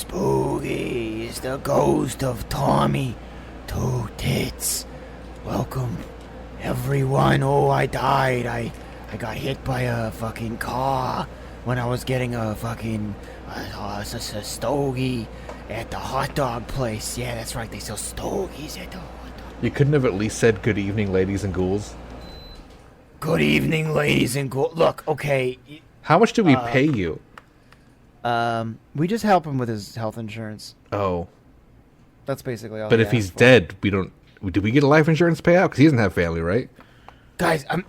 Spookies, the ghost of Tommy Two Tits. Welcome, everyone. Oh, I died. I got hit by a fucking car when I was getting a fucking stogie at the hot dog place. Yeah, that's right. They sell stogies at the hot dog. You couldn't have at least said good evening, ladies and ghouls? Good evening, ladies and ghouls. Look, okay. How much do we pay you? We just help him with his health insurance. Oh. That's basically all. But if he's dead, we don't... Do we get a life insurance payout? Because he doesn't have family, right? Guys, I'm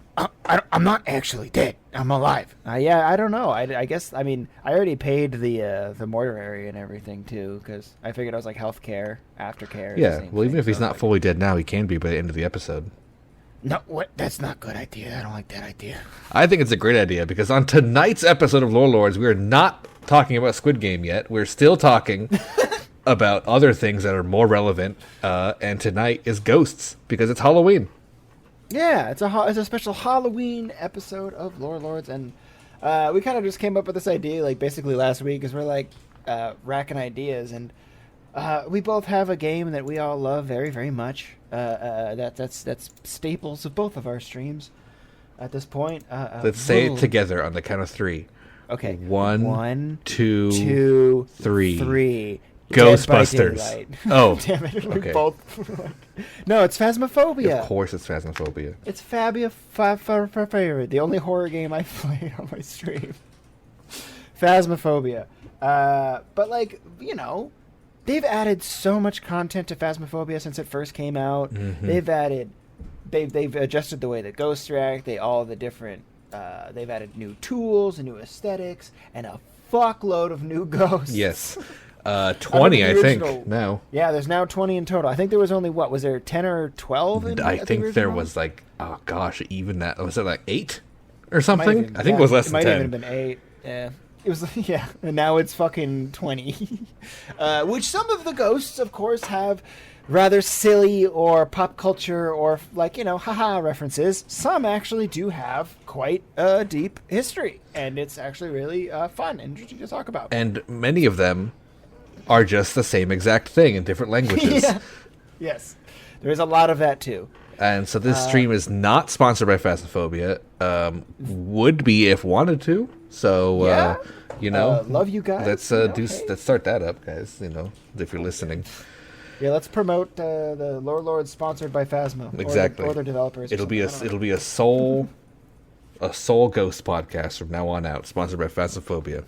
not actually dead. I'm alive. Yeah, I don't know. I guess, I mean, I already paid the mortuary and everything, too, because I figured I was like health care, aftercare. Yeah, well, even if he's not fully dead now, he can be by the end of the episode. No, what? That's not a good idea. I don't like that idea. I think it's a great idea, because on tonight's episode of Lore Lords, we are not talking about Squid Game yet. We're still talking about other things that are more relevant, and tonight is ghosts, because it's Halloween. Yeah, it's a special Halloween episode of Lore Lords, and we kind of just came up with this idea, like, basically last week, because we're, like, racking ideas, and we both have a game that we all love very, very much. That's staples of both of our streams at this point. Let's say it together on the count of three. Okay. One, two, three. Ghostbusters. Oh, damn it! Okay. Both. No, it's Phasmophobia. Of course, it's Phasmophobia. It's favorite. The only horror game I played on my stream. Phasmophobia. But like, you know, they've added so much content to Phasmophobia since it first came out. Mm-hmm. They've adjusted the way the ghosts react. They've added new tools and new aesthetics and a fuckload of new ghosts. Yes. 20, I think, now. Yeah, there's now 20 in total. I think there was only, was there 10 or 12? I think there was like, oh gosh, even that. Was it like 8 or something? I think it was less than 10. It might have even been 8. Yeah. It was, yeah, and now it's fucking 20. Which some of the ghosts, of course, have rather silly or pop culture or, like, you know, haha references. Some actually do have quite a deep history, and it's actually really fun and interesting to talk about. And many of them are just the same exact thing in different languages. Yeah. Yes. There is a lot of that, too. And so this stream is not sponsored by Phasmophobia. Would be if wanted to. So, yeah. You know. Love you guys. Let's start that up, guys, you know, if you're listening. Yeah, let's promote the Lore Lords sponsored by Phasmo. Exactly. Or their developers. It'll be a soul ghost podcast from now on out, sponsored by Phasmophobia.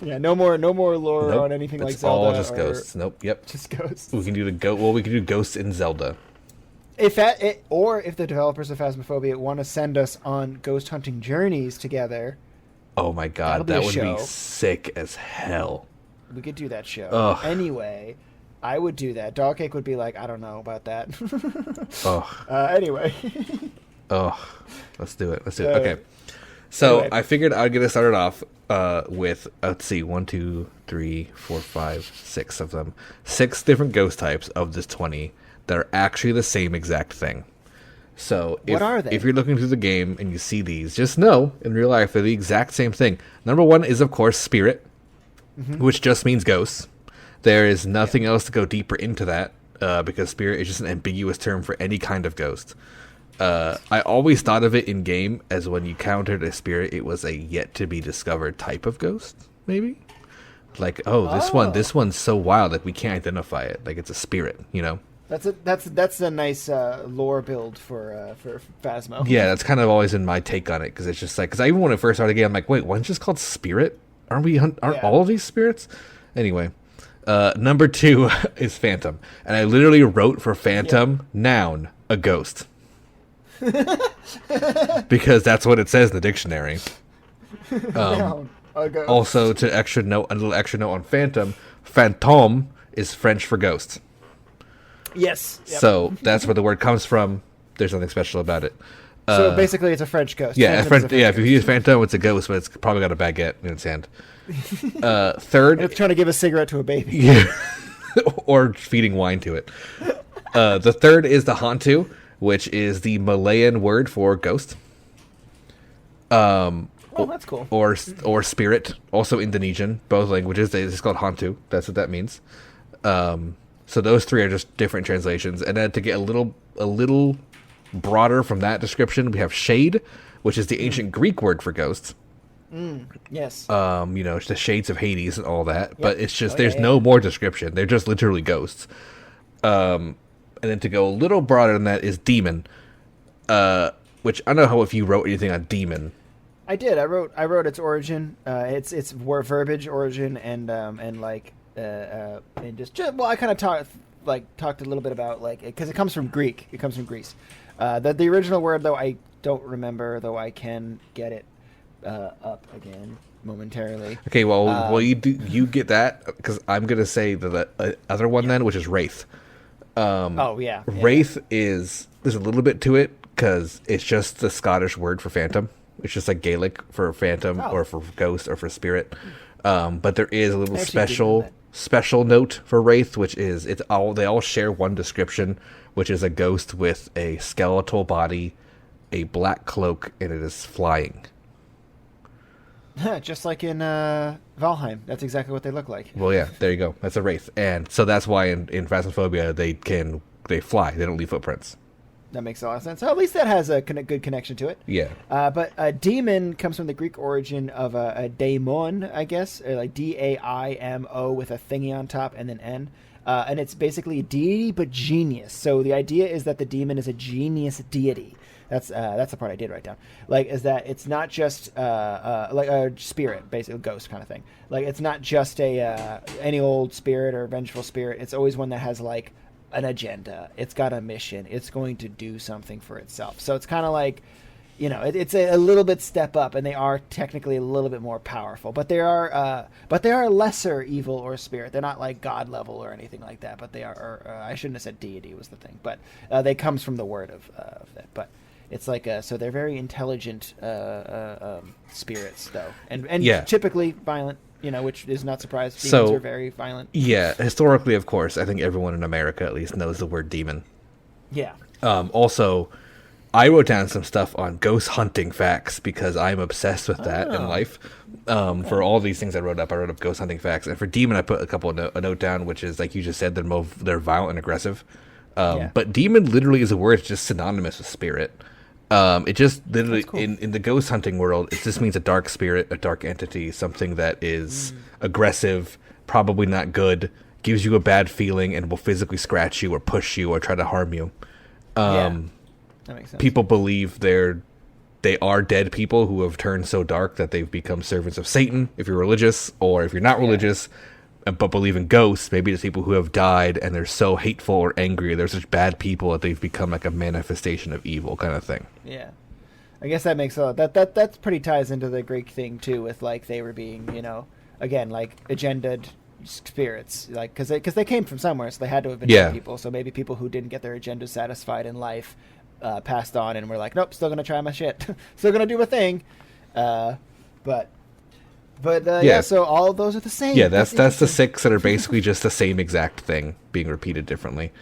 Yeah, no more lore on anything like Zelda. All just ghosts. Nope. Yep. Just ghosts. We can do we can do ghosts in Zelda. If the developers of Phasmophobia want to send us on ghost hunting journeys together. Oh my god, that would be sick as hell. We could do that show. Ugh. Anyway, I would do that. Dogcake would be like, I don't know about that. Anyway. Let's do it. Okay. So anyway. I figured I'd get us started off with, let's see, 1, 2, 3, 4, 5, 6 of them. 6 different ghost types of this 20 that are actually the same exact thing. So what are they? If you're looking through the game and you see these, just know in real life they're the exact same thing. Number 1 is, of course, spirit, which just means ghosts. There is nothing else to go deeper into that because spirit is just an ambiguous term for any kind of ghost. I always thought of it in game as when you countered a spirit, it was a yet to be discovered type of ghost, maybe. Like, this one's so wild that we can't identify it. Like it's a spirit, you know. That's a nice lore build for Phasmo. Yeah, that's kind of always been my take on it because it's just like because even when I first started the game, I'm like, wait, one's just called spirit? Aren't all of these spirits? Anyway, number 2 is phantom, and I literally wrote for phantom noun a ghost. Because that's what it says in the dictionary. Also, a little extra note on phantom. Fantôme is French for ghost. Yes. Yep. So that's where the word comes from. There's nothing special about it. So basically, it's a French ghost. Yeah, if you use phantom, it's a ghost, but it's probably got a baguette in its hand. Third, it's trying to give a cigarette to a baby. Yeah, or feeding wine to it. The third is the Hantu, which is the Malayan word for ghost. Oh, that's cool. Or spirit, also Indonesian, both languages. It's called hantu. That's what that means. So those three are just different translations. And then to get a little broader from that description, we have shade, which is the ancient Greek word for ghosts. Yes. It's the shades of Hades and all that. Yep. But it's just there's no more description. They're just literally ghosts. And then to go a little broader than that is demon, which I don't know if you wrote anything on demon. I did. I wrote its origin. It's verbiage origin and just well, I kind of talked a little bit about because it comes from Greek. It comes from Greece. The original word though I don't remember, though I can get it up again momentarily. Okay, well, you get that because I'm gonna say the other one then, which is Wraith. Wraith is there's a little bit to it because it's just the Scottish word for phantom. It's just like Gaelic for phantom or for ghost or for spirit. But there is a little special note for Wraith, which is they all share one description, which is a ghost with a skeletal body, a black cloak, and it is flying. Just like in Valheim. That's exactly what they look like. Well, yeah, there you go. That's a Wraith. And so that's why in Phasmophobia they fly. They don't leave footprints. That makes a lot of sense. So at least that has a good connection to it. Yeah. But a demon comes from the Greek origin of a daimon, I guess, like Daimo with a thingy on top and then N. And it's basically a deity but genius. So the idea is that the demon is a genius deity. That's the part I did write down. Is that it's not just like a spirit, basically a ghost kind of thing. Like it's not just a any old spirit or vengeful spirit. It's always one that has an agenda. It's got a mission. It's going to do something for itself. So it's kind of like, it's a little bit step up, and they are technically a little bit more powerful. But they are lesser evil or spirit. They're not like God level or anything like that. But they are. I shouldn't have said deity was the thing. But they comes from the word of that. But it's so they're very intelligent spirits though, and typically violent. Which is not surprised. Demons are very violent. Yeah, historically, of course, I think everyone in America at least knows the word demon. Yeah. Also, I wrote down some stuff on ghost hunting facts because I'm obsessed with that in life. For all these things I wrote up ghost hunting facts. And for demon, I put a note down, which is, like you just said, they're violent and aggressive. But demon literally is a word just synonymous with spirit. It just literally cool. in the ghost hunting world, it just means a dark spirit, a dark entity, something that is aggressive, probably not good, gives you a bad feeling, and will physically scratch you or push you or try to harm you. That makes sense. People believe they are dead people who have turned so dark that they've become servants of Satan. If you're religious, or if you're not religious, but believe in ghosts, maybe it's people who have died and they're so hateful or angry, they're such bad people that they've become like a manifestation of evil kind of thing. Yeah, I guess that makes a lot. That's pretty ties into the Greek thing too, with they were being again agendaed spirits, because they came from somewhere, so they had to have been dead people. So maybe people who didn't get their agenda satisfied in life passed on and were like, nope, still gonna try my shit, still gonna do my thing, But so all of those are the same. Yeah, that's the 6 that are basically just the same exact thing being repeated differently.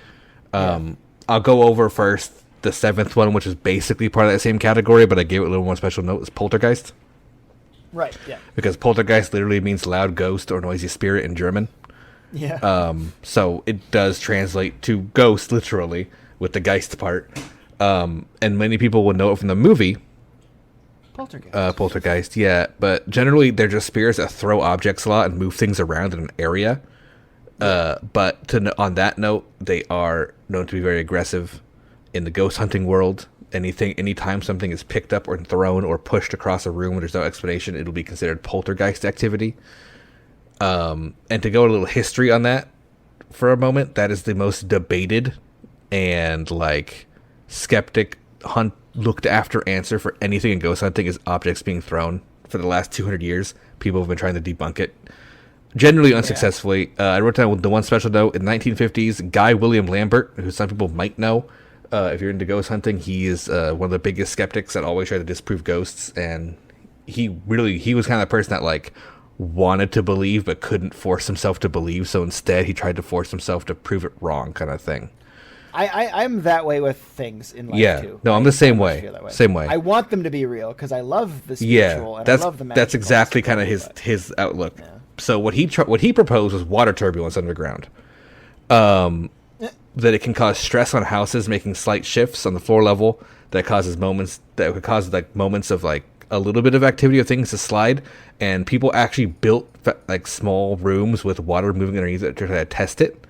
I'll go over first the 7th one, which is basically part of that same category, but I gave it a little more special note, is Poltergeist. Right, yeah. Because Poltergeist literally means loud ghost or noisy spirit in German. Yeah. So it does translate to ghost literally with the Geist part. And many people will know it from the movie. Poltergeist, yeah. But generally, they're just spirits that throw objects a lot and move things around in an area. But on that note, they are known to be very aggressive in the ghost hunting world. Anytime something is picked up or thrown or pushed across a room and there's no explanation, it'll be considered poltergeist activity. And to go a little history on that for a moment, that is the most debated and skeptic looked after answer for anything in ghost hunting is objects being thrown. For the last 200 years, people have been trying to debunk it, generally unsuccessfully. I wrote down the one special note in the 1950s. Guy William Lambert, who some people might know, if you're into ghost hunting, he is one of the biggest skeptics that always try to disprove ghosts, and he was kind of the person that wanted to believe but couldn't force himself to believe, so instead he tried to force himself to prove it wrong, kind of thing. I'm that way with things in life Yeah. too. No, I'm the same way. Same way. I want them to be real because I love the Yeah, spiritual and that's I love the magical. that's exactly kind of but- his outlook. Yeah. So what he proposed was water turbulence underground. That it can cause stress on houses, making slight shifts on the floor level that could cause like moments of like a little bit of activity of things to slide. And people actually built like small rooms with water moving underneath it to try to test it.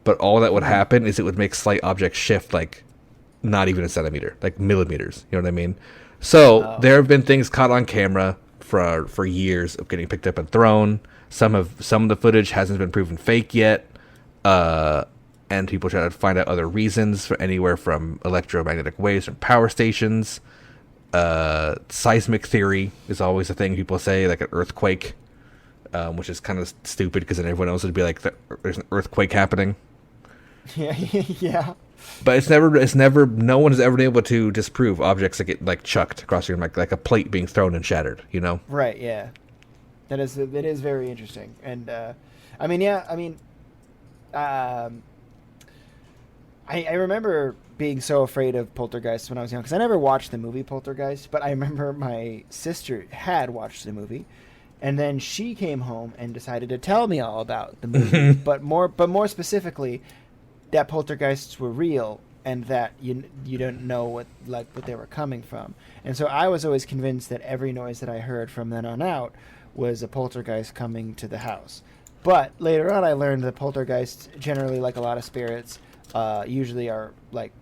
But all that would happen is it would make slight objects shift like not even a centimeter, like millimeters. You know what I mean? So there have been things caught on camera for years of getting picked up and thrown. Some of the footage hasn't been proven fake yet. And people try to find out other reasons for anywhere from electromagnetic waves from power stations. Seismic theory is always a thing people say, like an earthquake, which is kind of stupid because then everyone else would be like, there's an earthquake happening. Yeah, yeah. But it's never, no one has ever been able to disprove objects that get like chucked across your room, like a plate being thrown and shattered, you know? Right, yeah. It is very interesting. And, I remember being so afraid of Poltergeist when I was young because I never watched the movie Poltergeist, but I remember my sister had watched the movie, and then she came home and decided to tell me all about the movie, but more specifically, that poltergeists were real and that you don't know what they were coming from. And so I was always convinced that every noise that I heard from then on out was a poltergeist coming to the house. But later on, I learned that poltergeists, generally, like a lot of spirits, usually are like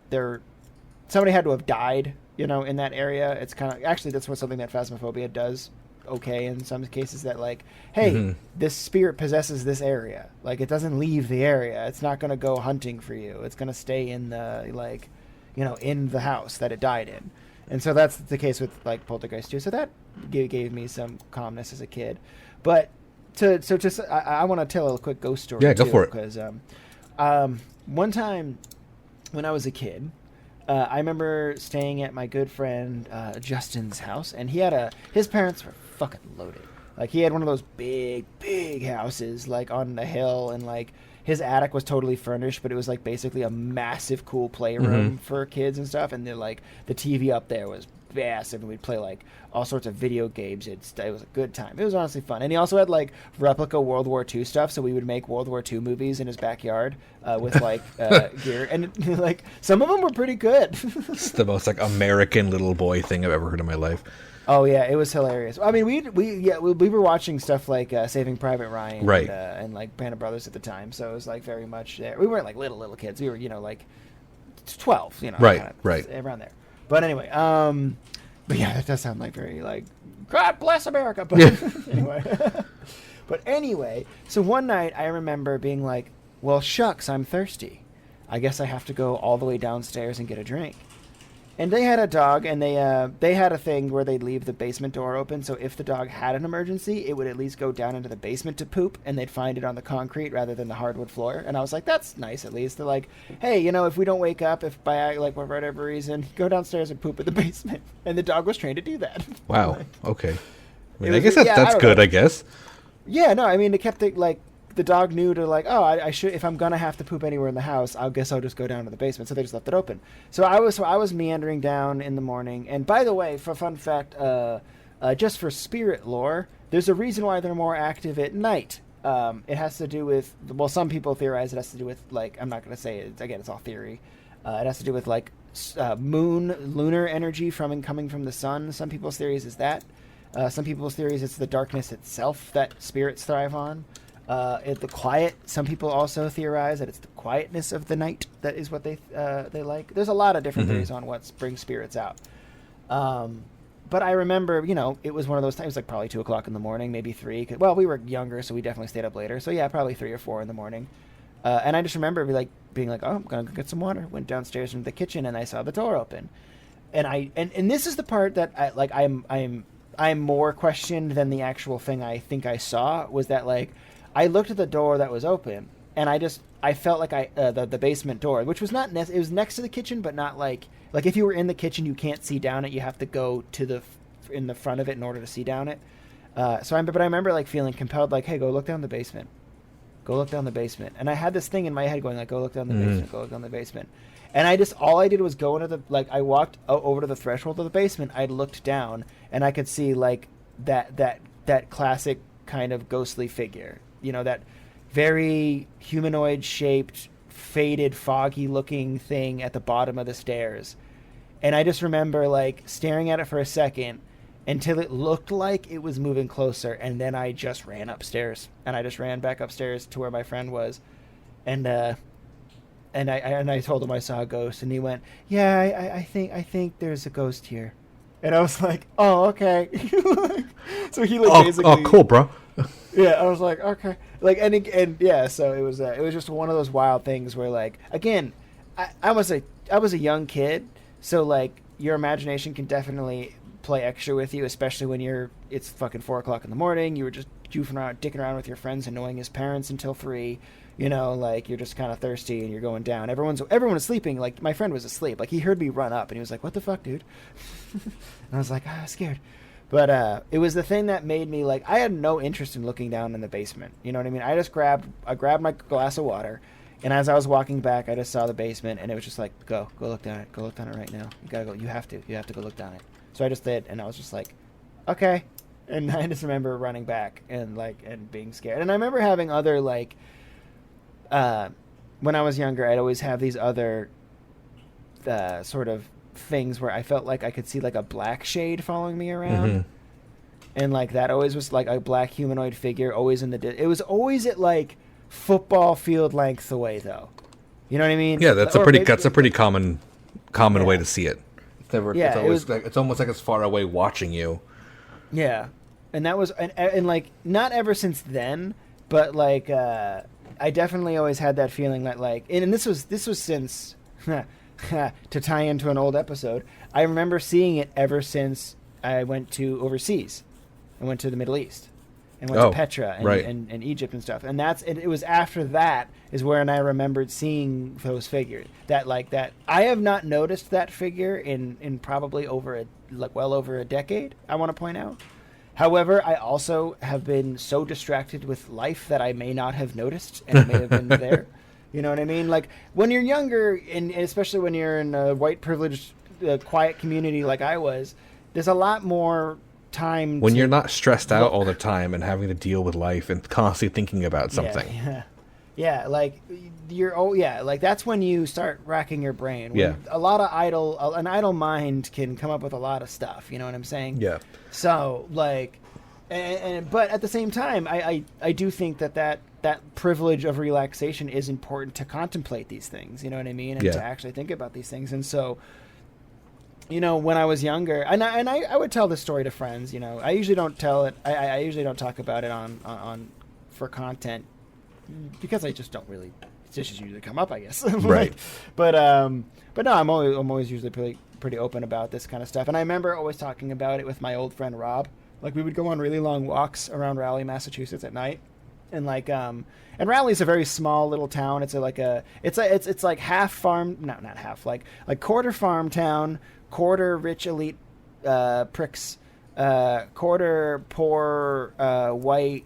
somebody had to have died, in that area. It's kind of actually that's something that Phasmophobia does. Okay, in some cases that like, hey, this spirit possesses this area. Like it doesn't leave the area. It's not going to go hunting for you. It's going to stay in the in the house that it died in. And so that's the case with like Poltergeist too. So that gave me some calmness as a kid. But I want to tell a quick ghost story. Yeah, go for it. Because one time when I was a kid, I remember staying at my good friend Justin's house, and his parents were fucking loaded. Like he had one of those big houses like on the hill, and like his attic was totally furnished, but it was like basically a massive cool playroom for kids and stuff. And then like the TV up there was massive, and we'd play like all sorts of video games. It was a good time. It was honestly fun. And he also had like replica World War II stuff, so we would make World War II movies in his backyard with like gear, and like some of them were pretty good. It's the most like American little boy thing I've ever heard in my life. Oh yeah, it was hilarious. I mean, we were watching stuff like Saving Private Ryan, right, and like Band of Brothers at the time, so it was like very much there. We weren't like little kids. We were like 12, right, right around there. But anyway, but yeah, that does sound like very like God bless America. But anyway, so one night I remember being like, well, shucks, I'm thirsty. I guess I have to go all the way downstairs and get a drink. And they had a dog, and they had a thing where they'd leave the basement door open, so if the dog had an emergency, it would at least go down into the basement to poop, and they'd find it on the concrete rather than the hardwood floor. And I was like, that's nice, at least. They're like, hey, if we don't wake up, if by like for whatever reason, go downstairs and poop in the basement. And the dog was trained to do that. Wow. Okay. I was, guess that's good, I guess. Yeah, no, I mean, it kept it like... The dog knew to like, oh, I should, if I'm gonna have to poop anywhere in the house, I guess I'll just go down to the basement. So they just left it open. So I was meandering down in the morning. And by the way, for a fun fact, just for spirit lore, there's a reason why they're more active at night. It has to do with, well, some people theorize it has to do with like, I'm not gonna say it again, it's all theory. It has to do with like lunar energy coming from the sun. Some people's theories is that. Some people's theories it's the darkness itself that spirits thrive on. The quiet. Some people also theorize that it's the quietness of the night that is what they like. There's a lot of different theories on what brings spirits out. But I remember, it was one of those times, like probably 2:00 in the morning, maybe 3. Well, we were younger, so we definitely stayed up later. So yeah, probably 3 or 4 in the morning. And I just remember being like, oh, I'm gonna go get some water. Went downstairs into the kitchen, and I saw the door open. And this is the part that I'm more questioned than the actual thing I think I saw, was that like. I looked at the door that was open, and I felt like the basement door, which was not it was next to the kitchen, but not like if you were in the kitchen, you can't see down it. You have to go in the front of it in order to see down it. But I remember like feeling compelled, like, hey, go look down the basement. go look down the basement. And I had this thing in my head going like, go look down the basement, go look down the basement. And I just, all I did was go into the, like, I walked over to the threshold of the basement. I looked down, and I could see, like, that classic kind of ghostly figure. You know, that very humanoid-shaped, faded, foggy-looking thing at the bottom of the stairs. And I just remember, like, staring at it for a second until it looked like it was moving closer, and then I just ran upstairs. And I just ran back upstairs to where my friend was. And I told him I saw a ghost, and he went, "Yeah, I think there's a ghost here." And I was like, "Oh, okay." So he like basically, "Oh, cool, bro." Yeah, I was like, "Okay." Like, and yeah, so it was just one of those wild things where, like, again, I was a young kid, so like your imagination can definitely play extra with you, especially when it's fucking 4:00 in the morning. You were just goofing around, dicking around with your friends, annoying his parents until 3. You know, like, you're just kind of thirsty and you're going down. Everyone was sleeping. Like, my friend was asleep. Like, he heard me run up and he was like, "What the fuck, dude?" And I was like, scared. But it was the thing that made me, like, I had no interest in looking down in the basement. You know what I mean? I grabbed my glass of water, and as I was walking back, I just saw the basement, and it was just like, go look down it. Go look down it right now. You gotta go. You have to go look down it. So I just did, and I was just like, okay. And I just remember running back and being scared. And I remember having other, like, when I was younger, I'd always have these other sort of things where I felt like I could see, like, a black shade following me around. And, like, that always was, like, a black humanoid figure always in the... It was always at, like, football field length away, though. You know what I mean? Yeah, that's a pretty common way to see it. It's almost like it's far away watching you. Yeah. And that was... And like, not ever since then, but, like... I definitely always had that feeling that, like, and this was since to tie into an old episode. I remember seeing it ever since I went to overseas. I went to the Middle East and went to Petra and Egypt and stuff. And it was after that is when I remembered seeing those figures. That I have not noticed that figure in probably well over a decade. I want to point out. However, I also have been so distracted with life that I may not have noticed and may have been there. You know what I mean? Like, when you're younger, and especially when you're in a white privileged, quiet community like I was, there's a lot more time. When you're not stressed out all the time and having to deal with life and constantly thinking about something. Yeah, like like that's when you start racking your brain. When an idle mind can come up with a lot of stuff. You know what I'm saying? Yeah. So, like, but at the same time, I do think that privilege of relaxation is important to contemplate these things. You know what I mean? And to actually think about these things. And so, you know, when I was younger, and I would tell this story to friends. You know, I usually don't tell it. I usually don't talk about it on for content. Because I just don't really, it's just usually come up, I guess. Right. But no, I'm always usually pretty open about this kind of stuff. And I remember always talking about it with my old friend Rob. Like, we would go on really long walks around Raleigh, Massachusetts at night, and like and Raleigh's a very small little town. It's like half farm, not half, like quarter farm town, quarter rich elite pricks, quarter poor white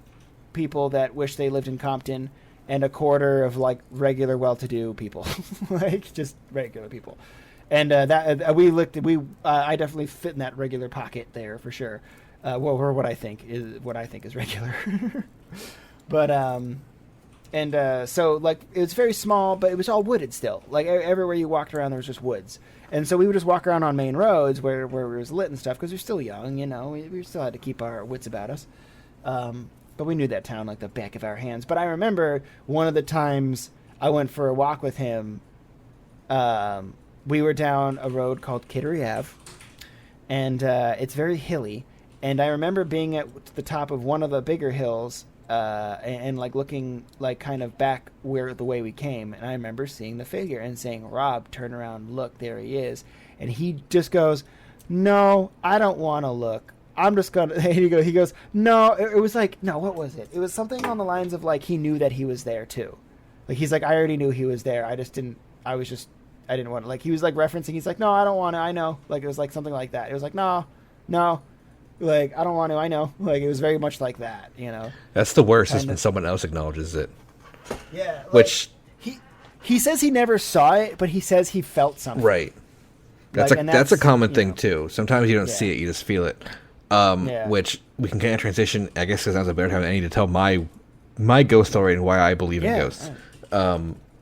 people that wish they lived in Compton, and a quarter of, like, regular well-to-do people, like, just regular people. And I definitely fit in that regular pocket there for sure. Or what I think is regular. But so, like, it was very small, but it was all wooded still. Like, everywhere you walked around, there was just woods. And so we would just walk around on main roads where it was lit and stuff, because we're still young, you know. We still had to keep our wits about us. But we knew that town like the back of our hands. But I remember one of the times I went for a walk with him, we were down a road called Kittery Ave, and it's very hilly. And I remember being at the top of one of the bigger hills and like looking like kind of back the way we came. And I remember seeing the figure and saying, "Rob, turn around, look, there he is." And he just goes, "No, I don't want to look. I'm just gonna." He goes, "No." It was like, no, what was it? It was something on the lines of, like, he knew that he was there too. Like, he's like, "I already knew he was there. I didn't want to." Like, he was like referencing. He's like, "No, I don't want to. I know." Like, it was like something like that. It was like, no, like, "I don't want to. I know." Like, it was very much like that, you know. That's the worst, is when someone else acknowledges it. Yeah, like, which he says he never saw it, but he says he felt something. right. That's Like, a that's a common thing know, too. Sometimes you don't see it, you just feel it. Which we can kind of transition. I guess because now's a better time than any to tell my ghost story and why I believe in ghosts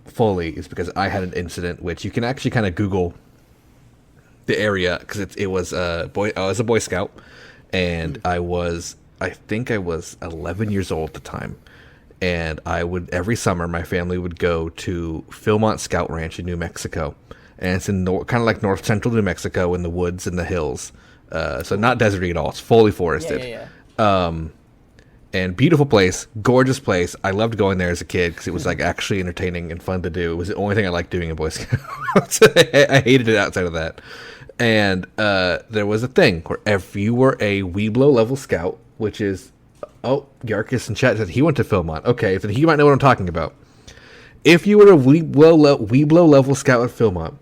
fully is because I had an incident which you can actually kind of Google the area because it was a boy. I was a Boy Scout, and I think I was 11 years old at the time, and I would every summer my family would go to Philmont Scout Ranch in New Mexico, and it's in kind of like north central New Mexico in the woods and the hills. So not deserty at all. It's fully forested. And beautiful place, gorgeous place. I loved going there as a kid because it was like actually entertaining and fun to do. It was the only thing I liked doing in Boy Scouts. I hated it outside of that. And there was a thing where if you were a Weeblo level scout, which is, Yarkis in chat said he went to Philmont. Okay, then he might know what I'm talking about. If you were a Weeblo level scout at Philmont,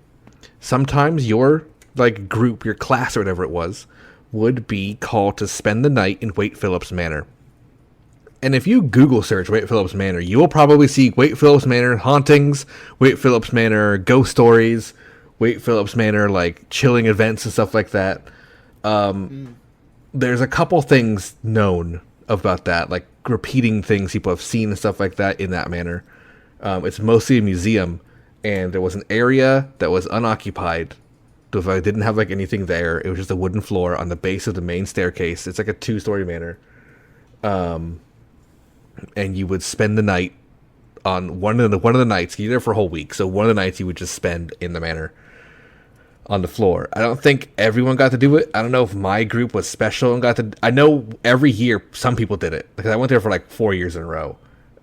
sometimes your like group, your class or whatever it was, would be called to spend the night in Wade Phillips Manor. And if you Google search Wade Phillips Manor, you will probably see Wade Phillips Manor hauntings, Wade Phillips Manor ghost stories, Wade Phillips Manor like chilling events and stuff like that. There's a couple things known about that, like repeating things people have seen and stuff like that in that manor. It's mostly a museum, and there was an area that was unoccupied. So if I didn't have like anything there, it was just a wooden floor on the base of the main staircase. It's like a 2-story manor. And you would spend the night on one of the nights. You're there for a whole week, so one of the nights you would just spend in the manor on the floor. I don't think everyone got to do it. I don't know if my group was special and got to. I know every year some people did it because I went there for like 4 years in a row.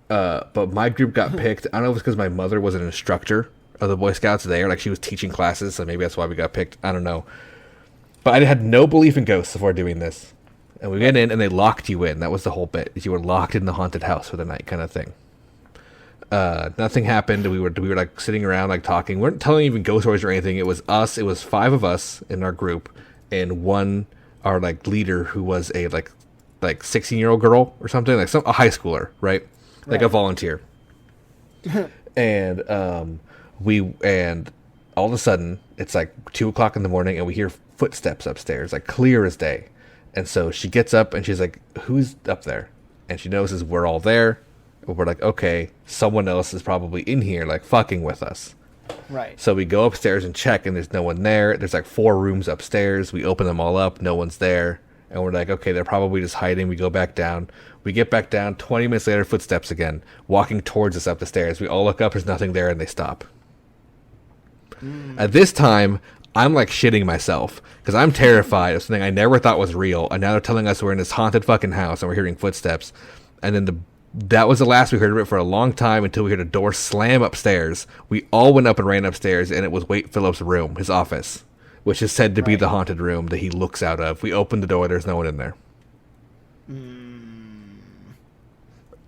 But my group got picked. I don't know if it's because my mother was an instructor of the Boy Scouts there, like she was teaching classes, so maybe that's why we got picked. I don't know. But I had no belief in ghosts before doing this. And we went in and they locked you in. That was the whole bit. You were locked in the haunted house for the night kind of thing. Nothing happened. We were like sitting around like talking. We weren't telling even ghost stories or anything. It was us. It was 5 of us in our group, and our like leader who was a like 16-year-old girl or something, like a high schooler, right? Like a volunteer. And all of a sudden it's like 2:00 in the morning and we hear footsteps upstairs, like clear as day. And so she gets up and she's like, "Who's up there?" And she notices we're all there. And we're like, okay, someone else is probably in here, like fucking with us. Right. So we go upstairs and check, and there's no one there. There's like 4 rooms upstairs. We open them all up. No one's there. And we're like, okay, they're probably just hiding. We go back down. We get back down. 20 minutes later, footsteps again, walking towards us up the stairs. We all look up. There's nothing there, and they stop. At this time, I'm like shitting myself because I'm terrified of something I never thought was real. And now they're telling us we're in this haunted fucking house and we're hearing footsteps. And then that was the last we heard of it for a long time until we heard a door slam upstairs. We all went up and ran upstairs, and it was Wade Phillips' room, his office, which is said to be the haunted room that he looks out of. We opened the door. There's no one in there.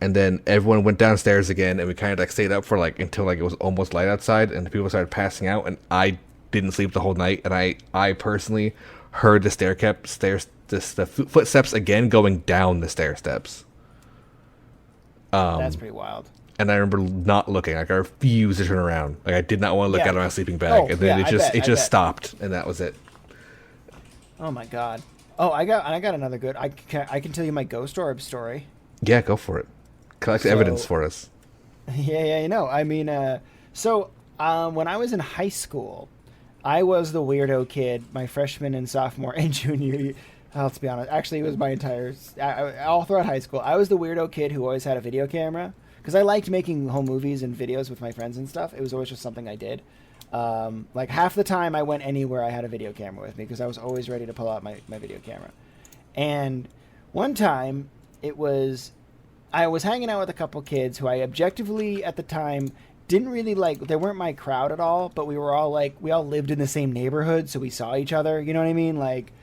And then everyone went downstairs again, and we kind of like stayed up for like until like it was almost light outside, and the people started passing out, and I didn't sleep the whole night, and I personally heard the the footsteps again going down the stair steps. That's pretty wild. And I remember not looking. Like I refused to turn around. Like I did not want to look out of my sleeping bag. And then it just stopped, and that was it. Oh my god. Oh, I got another good. I can tell you my ghost orb story. Yeah, go for it. Collect evidence for us. Yeah, you know. I mean, when I was in high school, I was the weirdo kid. My freshman and sophomore and junior year. Let's be honest. Actually, it was my entire all throughout high school. I was the weirdo kid who always had a video camera because I liked making home movies and videos with my friends and stuff. It was always just something I did. Like half the time I went anywhere, I had a video camera with me because I was always ready to pull out my video camera. And one time I was hanging out with a couple kids who I objectively at the time didn't really like. They weren't my crowd at all, but we all lived in the same neighborhood, so we saw each other. You know what I mean? Like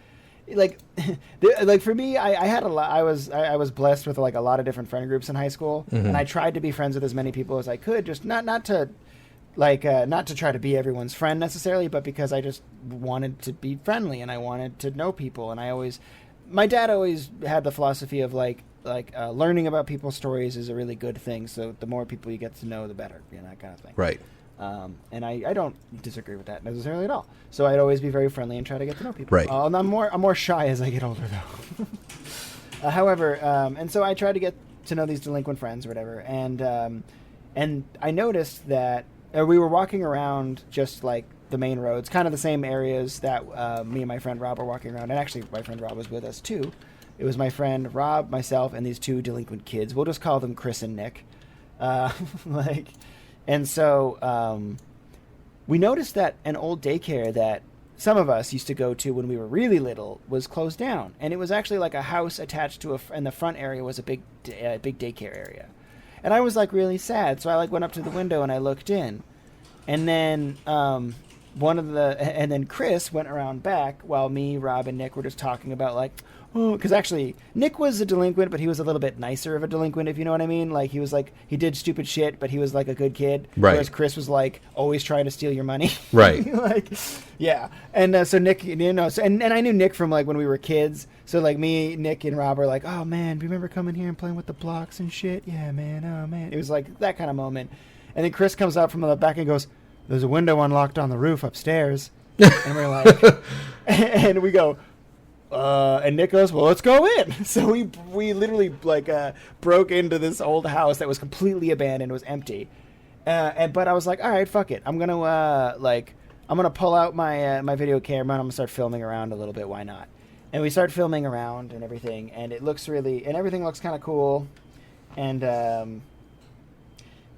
for me, I had a lot. I was blessed with like a lot of different friend groups in high school, and I tried to be friends with as many people as I could. Just not to try to be everyone's friend necessarily, but because I just wanted to be friendly and I wanted to know people. And my dad always had the philosophy of like, learning about people's stories is a really good thing. So the more people you get to know, the better, that kind of thing. Right. And I don't disagree with that necessarily at all. So I'd always be very friendly and try to get to know people. Right. And I'm more shy as I get older, though. However, and so I tried to get to know these delinquent friends or whatever, and I noticed that we were walking around just like the main roads, kind of the same areas that me and my friend Rob were walking around. And actually, my friend Rob was with us too. It was my friend Rob, myself, and these two delinquent kids. We'll just call them Chris and Nick. And so we noticed that an old daycare that some of us used to go to when we were really little was closed down. And it was actually like a house attached to and the front area was a big daycare area. And I was like really sad. So I like went up to the window and I looked in. And then and then Chris went around back while me, Rob, and Nick were just talking about like, oh, because actually Nick was a delinquent, but he was a little bit nicer of a delinquent, if you know what I mean. Like he was like, he did stupid shit, but he was like a good kid. Right. Whereas Chris was like always trying to steal your money. Right. Like, yeah. And so Nick, and I knew Nick from like when we were kids. So like me, Nick, and Rob were like, oh man, do you remember coming here and playing with the blocks and shit? Yeah, man. Oh man. It was like that kind of moment. And then Chris comes out from the back and goes, there's a window unlocked on the roof upstairs. And we're like, and we go, and Nick goes, well, let's go in. So we literally like broke into this old house that was completely abandoned. It was empty. But I was like, all right, fuck it. I'm going to pull out my video camera and I'm going to start filming around a little bit. Why not? And we start filming around and everything. And everything looks kind of cool.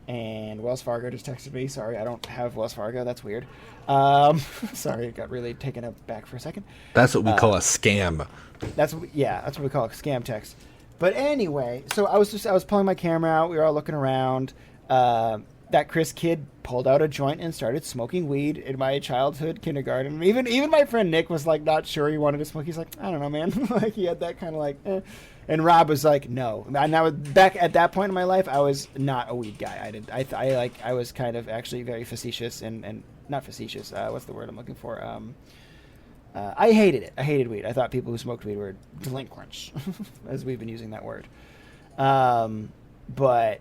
And Wells Fargo just texted me. Sorry, I don't have Wells Fargo. That's weird. Sorry, it got really taken aback for a second. That's what we call a scam. That's what we call a scam text. But anyway, so I was pulling my camera out. We were all looking around. That Chris kid pulled out a joint and started smoking weed in my childhood kindergarten. Even my friend Nick was like not sure he wanted to smoke. He's like, I don't know, man. Like he had that kind of like. And Rob was like, no. And I was back at that point in my life, I was not a weed guy. I was kind of actually very facetious and not facetious. What's the word I'm looking for? I hated it. I hated weed. I thought people who smoked weed were delinquents, as we've been using that word. But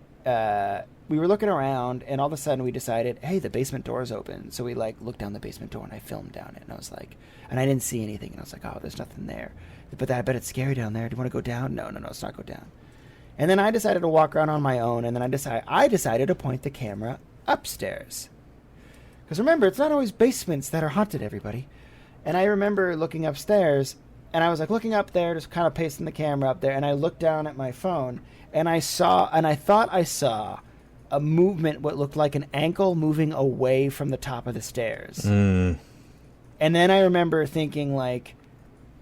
we were looking around, and all of a sudden we decided, hey, the basement door is open. So we like looked down the basement door, and I filmed down it, and I was like, and I didn't see anything, and I was like, oh, there's nothing there. But I bet it's scary down there. Do you want to go down? No, let's not go down. And then I decided to walk around on my own, and then I decided to point the camera upstairs. Because remember, it's not always basements that are haunted, everybody. And I remember looking upstairs, and I was like looking up there, just kind of pasting the camera up there, and I looked down at my phone, and I thought I saw a movement, what looked like an ankle moving away from the top of the stairs. Mm. And then I remember thinking like,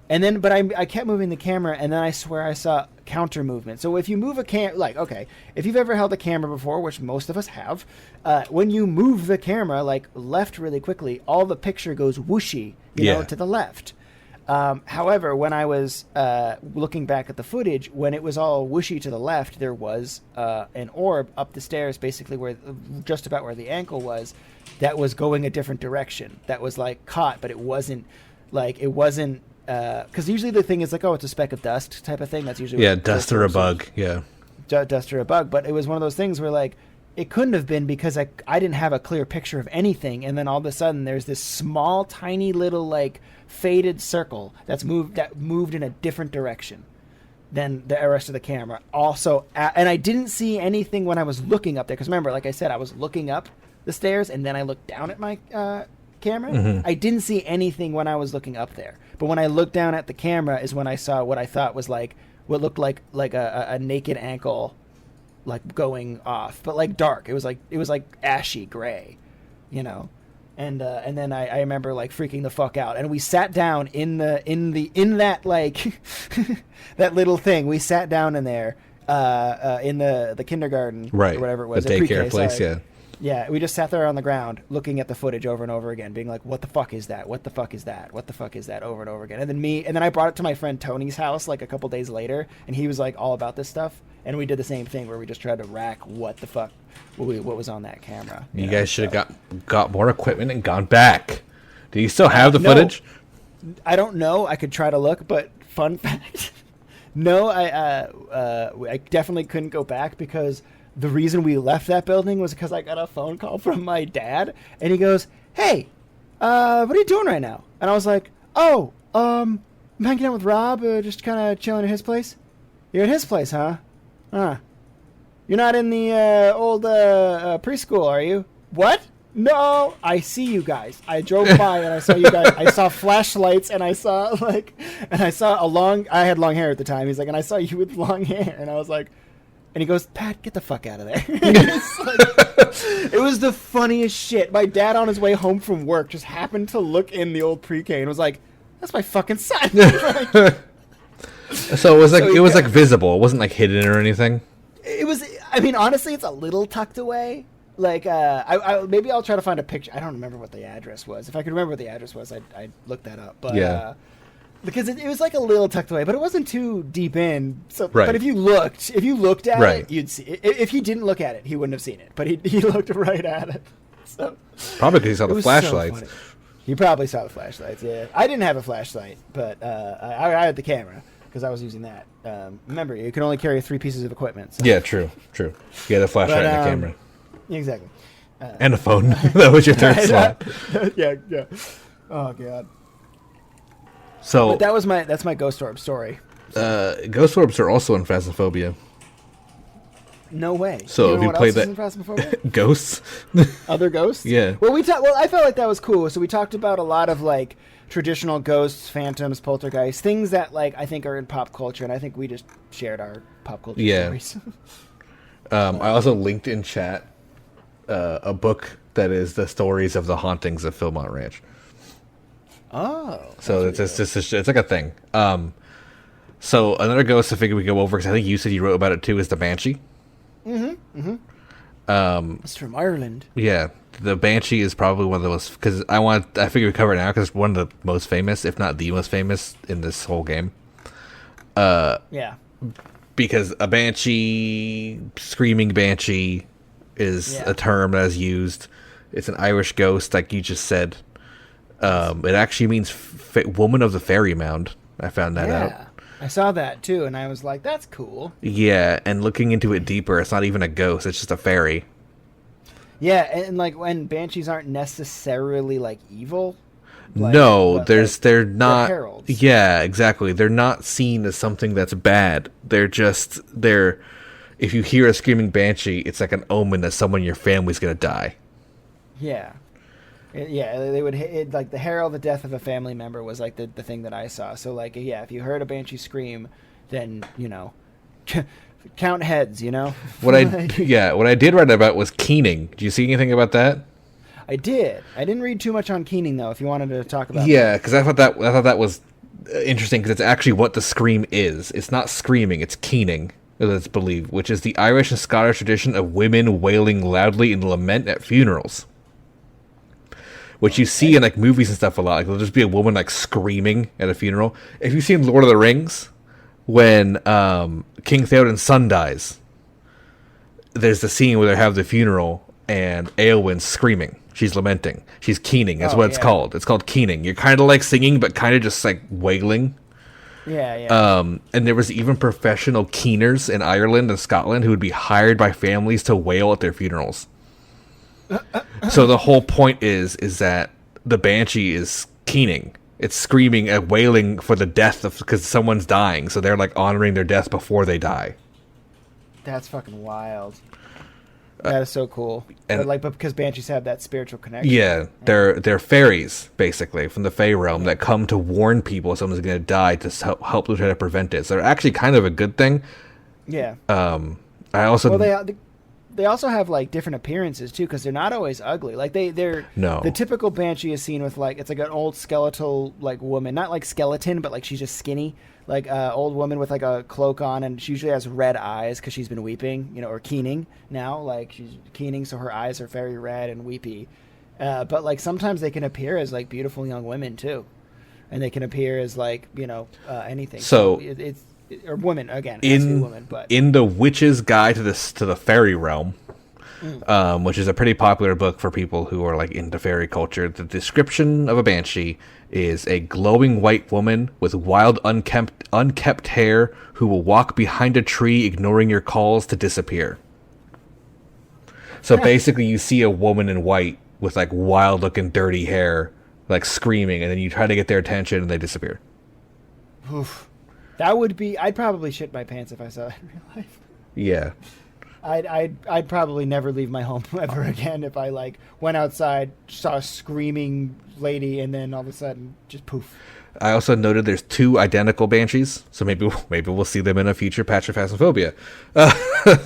but I kept moving the camera, and then I swear I saw counter movement. So if you move a if you've ever held a camera before, which most of us have, when you move the camera like left really quickly, all the picture goes whooshy, to the left. However, when I was looking back at the footage, when it was all whooshy to the left, there was an orb up the stairs, basically just about where the ankle was, that was going a different direction. That was like caught, but it wasn't. Because usually the thing is like, oh, it's a speck of dust type of thing. That's usually dust or a bug. Yeah, dust or a bug. But it was one of those things where like it couldn't have been because I didn't have a clear picture of anything, and then all of a sudden there's this small, tiny little like faded circle that moved in a different direction than the rest of the camera. Also, and I didn't see anything when I was looking up there. Because remember, like I said, I was looking up the stairs and then I looked down at my camera. Mm-hmm. I didn't see anything when I was looking up there. But when I looked down at the camera is when I saw what I thought was like what looked like a naked ankle, like going off, but like dark. It was like ashy gray, And then I remember like freaking the fuck out, and we sat down in that like that little thing. We sat down in there in the kindergarten, right, or whatever it was, the daycare place, sorry. Yeah, we just sat there on the ground looking at the footage over and over again, being like, what the fuck is that? What the fuck is that? What the fuck is that? Over and over again. And then I brought it to my friend Tony's house like a couple days later, and he was like all about this stuff. And we did the same thing where we just tried to rack what the fuck, what was on that camera. You guys should have got more equipment and gone back. Do you still have the footage? I don't know. I could try to look, but fun fact, No, I definitely couldn't go back because the reason we left that building was because I got a phone call from my dad, and he goes, "Hey, what are you doing right now?" And I was like, "Oh, I'm hanging out with Rob, just kind of chilling at his place." "You're at his place, huh? Huh. You're not in the old preschool, are you?" "What? No, I see you guys. I drove by and I saw you guys. I saw flashlights and I saw I had long hair at the time. He's like, and I saw you with long hair." And I was like, and he goes, "Pat, get the fuck out of there." It was the funniest shit. My dad on his way home from work just happened to look in the old pre-K and was like, "That's my fucking son." So it was like visible. It wasn't like hidden or anything. It was, I mean, honestly, it's a little tucked away. Like, maybe I'll try to find a picture. I don't remember what the address was. If I could remember what the address was, I'd look that up. But, yeah. Because it was like a little tucked away, but it wasn't too deep in. So, right. But if you looked at right. it, you'd see it. If he didn't look at it, he wouldn't have seen it. But he looked right at it. So probably because he saw the flashlights. So he probably saw the flashlights, yeah. I didn't have a flashlight, but I had the camera because I was using that. Remember, you can only carry 3 pieces of equipment. So. Yeah, true. Yeah, the flashlight and the camera. Exactly. And a phone. That was your third slot. Yeah. Oh god. So but that's my ghost orb story. Ghost orbs are also in Phasmophobia. No way. So if you play that in Phasmophobia? Ghosts? Other ghosts? Yeah. Well, I felt like that was cool. So we talked about a lot of like traditional ghosts, phantoms, poltergeists, things that like I think are in pop culture, and I think we just shared our pop culture stories. I also linked in chat a book that is the stories of the hauntings of Philmont Ranch. Oh. So it's like a thing. So another ghost I figured we go over because I think you said you wrote about it too is the Banshee. It's from Ireland. Yeah, the Banshee is probably one of the most because I figure we cover it now because it's one of the most famous, if not the most famous, in this whole game. Yeah. Because a banshee, screaming banshee, is a term that is used. It's an Irish ghost, like you just said. It actually means woman of the fairy mound. I found that out. I saw that too, and I was like, "That's cool." Yeah, and looking into it deeper, it's not even a ghost; it's just a fairy. Yeah, and like when banshees aren't necessarily like evil. No, they're not. They're heralds. Yeah, exactly. They're not seen as something that's bad. They're. If you hear a screaming banshee, it's like an omen that someone in your family's gonna die. Yeah. They would like the herald the death of a family member was like the thing that I saw. So like if you heard a banshee scream, then count heads. What I did write about was keening. Did you see anything about that? I did. I didn't read too much on keening though. If you wanted to talk about because I thought that was interesting because it's actually what the scream is. It's not screaming; it's keening. It's believed, which is the Irish and Scottish tradition of women wailing loudly in lament at funerals. Which you see in like movies and stuff a lot. Like there'll just be a woman like screaming at a funeral. If you've seen Lord of the Rings, when King Theoden's son dies, there's the scene where they have the funeral and Éowyn's screaming. She's lamenting. She's keening. That's what it's called. It's called keening. You're kind of like singing, but kind of just like wailing. Yeah. And there was even professional keeners in Ireland and Scotland who would be hired by families to wail at their funerals. So the whole point is that the banshee is keening. It's screaming and wailing for the death because someone's dying. So they're like honoring their death before they die. That's fucking wild. That is so cool. And but because banshees have that spiritual connection. Yeah, they're fairies basically from the Fae realm that come to warn people someone's going to die to help them try to prevent it. So they're actually kind of a good thing. Yeah. I also they also have like different appearances too because they're not always ugly. Like they're the typical banshee is seen with like it's like an old skeletal like woman, not like skeleton, but like she's just skinny, like old woman with like a cloak on, and she usually has red eyes because she's been weeping, or keening now. Like she's keening, so her eyes are very red and weepy. But like sometimes they can appear as like beautiful young women too, and they can appear as like anything. So it's. Or woman again, in woman, but in the Witch's Guide to the Fairy Realm, which is a pretty popular book for people who are like into fairy culture. The description of a banshee is a glowing white woman with wild, unkept hair who will walk behind a tree, ignoring your calls to disappear. So basically, you see a woman in white with like wild-looking, dirty hair, like screaming, and then you try to get their attention, and they disappear. Oof. That would be... I'd probably shit my pants if I saw that in real life. Yeah. I'd probably never leave my home ever again if I like went outside, saw a screaming lady, and then all of a sudden just poof. I also noted there's 2 identical banshees, so maybe we'll see them in a future patch of Phasmophobia.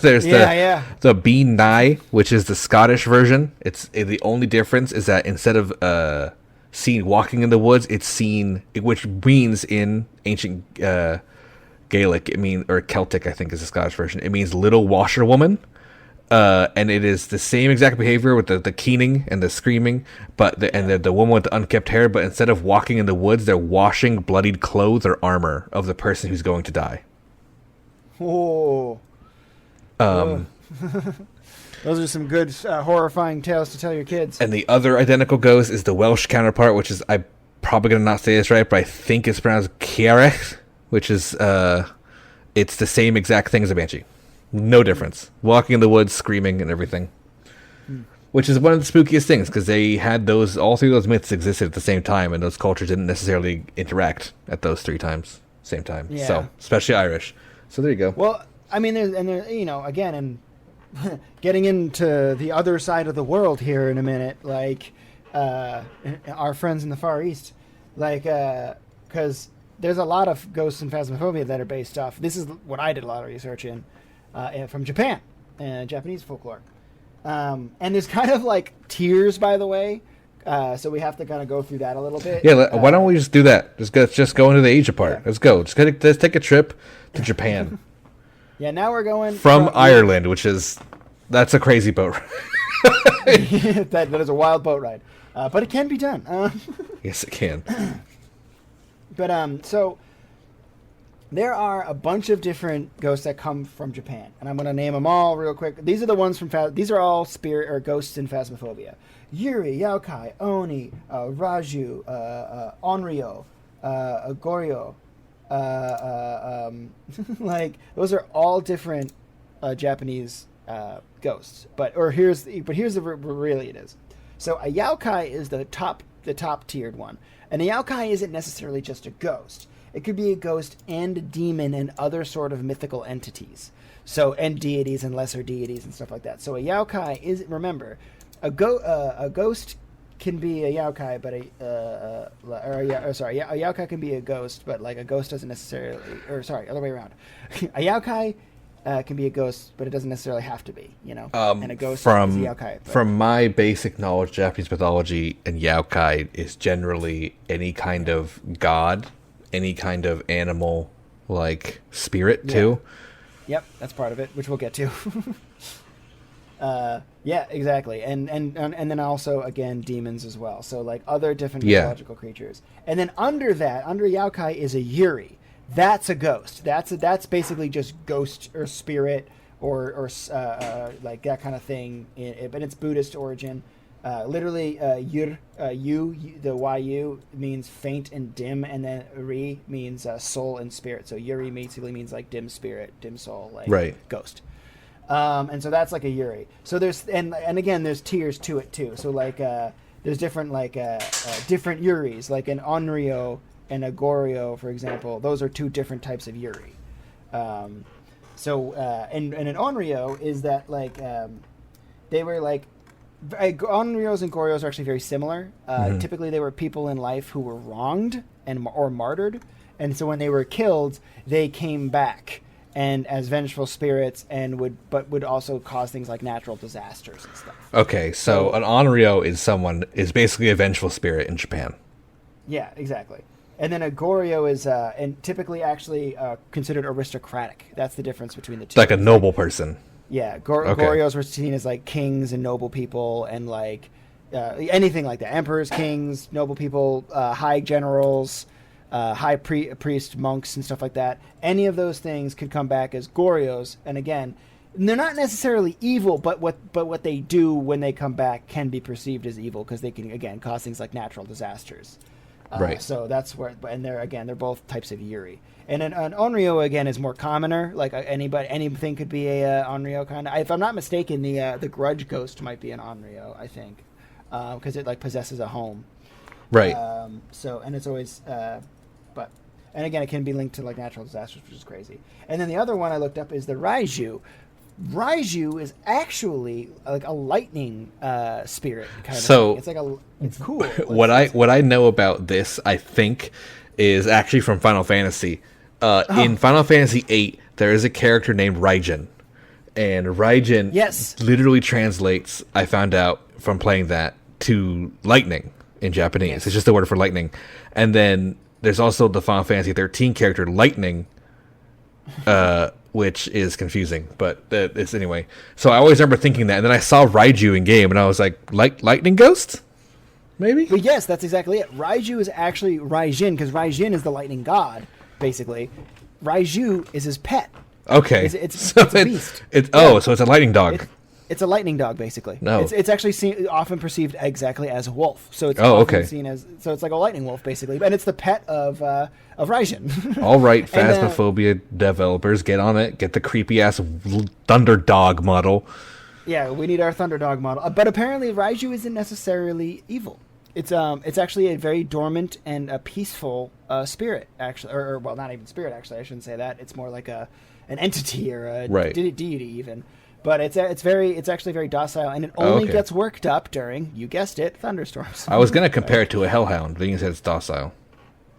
There's the Bean Nye, which is the Scottish version. It's the only difference is that instead of seen walking in the woods, it's seen, which means in ancient Gaelic, or Celtic, I think is the Scottish version. It means little washerwoman. And it is the same exact behavior with the keening and the screaming, but the woman with the unkempt hair. But instead of walking in the woods, they're washing bloodied clothes or armor of the person who's going to die. Oh, those are some good horrifying tales to tell your kids. And the other identical ghost is the Welsh counterpart, which is, I'm probably gonna not say this right, but I think it's pronounced Ciarech, which is it's the same exact thing as a banshee. No difference. Walking in the woods, screaming, and everything. Which is one of the spookiest things, because they had those... All 3 of those myths existed at the same time, and those cultures didn't necessarily interact at those 3 times, same time. Yeah. So, especially Irish. So there you go. Well, I mean, there's, you know, again, and getting into the other side of the world here in a minute, like, our friends in the Far East, like, because there's a lot of ghosts and Phasmophobia that are based off... This is what I did a lot of research in. From Japan, Japanese folklore. And there's kind of like tiers, by the way. So we have to kind of go through that a little bit. Yeah, why don't we just do that? Just go into the Asia part. Yeah. Let's go. Let's take a trip to Japan. Yeah, now we're going... From Ireland, that's a crazy boat ride. that is a wild boat ride. But it can be done. Yes, it can. But, so... There are a bunch of different ghosts that come from Japan, and I'm going to name them all real quick. These are the ones from these are all spirit or ghosts in Phasmophobia. Yuri, Yaokai, Oni, Raiju, Onryo, Goryo. Like those are all different Japanese ghosts. But here's the really it is. So a Yaokai is the top tiered one, and a Yaokai isn't necessarily just a ghost. It could be a ghost and a demon and other sort of mythical entities. So, and deities and lesser deities and stuff like that. So a Yaokai is, remember, a ghost can be a Yaokai, but a Yaokai can be a ghost, but like a ghost doesn't necessarily, other way around. A Yaokai can be a ghost, but it doesn't necessarily have to be, you know? And a ghost is a Yaokai. But. From my basic knowledge, Japanese mythology and Yaokai is generally any kind of god, any kind of animal like spirit too. Yep, that's part of it, which we'll get to. Yeah, exactly. And then also again demons as well. So like other different mythological creatures. And then under Yaokai is a Yuri. That's a ghost. That's basically just ghost or spirit or like that kind of thing, but it's Buddhist origin. Literally, the yu means faint and dim, and then ri means soul and spirit. So yuri basically means like dim spirit, dim soul, like ghost. And so that's like a yuri. So there's and again there's tiers to it too. So like there's different different yuris, like an onryo and a goryo, for example. Those are 2 different types of yuri. And an onryo is that like they were like. Onryos and Goryos are actually very similar. Typically, they were people in life who were wronged or martyred, and so when they were killed, they came back and as vengeful spirits would also cause things like natural disasters and stuff. Okay, so an Onryo is basically a vengeful spirit in Japan. Yeah, exactly. And then a Goryo is and typically actually considered aristocratic. That's the difference between the 2. Like a noble person. Yeah, Goryos were seen as like kings and noble people and like anything like that. Emperors, kings, noble people, high generals, high priest, monks, and stuff like that. Any of those things could come back as Goryos. And again, they're not necessarily evil, but what they do when they come back can be perceived as evil because they can again cause things like natural disasters. Right. So that's where, and they're both types of Yuri. And an Onryo again is more commoner. Like anything could be a Onryo kind of. If I'm not mistaken, the Grudge Ghost might be an Onryo. I think because it like possesses a home. Right. So and it's always, but and again it can be linked to like natural disasters, which is crazy. And then the other one I looked up is the Raiju. Raiju is actually like a lightning spirit kind of thing. It's like it's cool. What I know about this, I think, is actually from Final Fantasy. In Final Fantasy VIII, there is a character named Raijin, and Raijin literally translates, I found out from playing that, to lightning in Japanese. Yes. It's just the word for lightning. And then there's also the Final Fantasy XIII character Lightning, which is confusing, but it's anyway. So I always remember thinking that, and then I saw Raiju in game, and I was like Lightning Ghost? Maybe? But yes, that's exactly it. Raiju is actually Raijin, because Raijin is the lightning god, basically. Raiju is his pet. Okay. It's a beast. So it's a lightning dog. It's a lightning dog, basically. No. It's actually often perceived exactly as a wolf. So it's often seen as, so it's like a lightning wolf, basically. And it's the pet of Raijin. All right, Phasmophobia developers, get on it. Get the creepy-ass Thunder Dog model. Yeah, we need our Thunder Dog model. But apparently Raiju isn't necessarily evil. It's actually a very dormant and a peaceful spirit, actually. Or well, not even spirit, actually. I shouldn't say that. It's more like an entity or a deity, even. But it's actually very docile, and it only gets worked up during, you guessed it, thunderstorms. I was going to compare it to a hellhound, being as it's docile.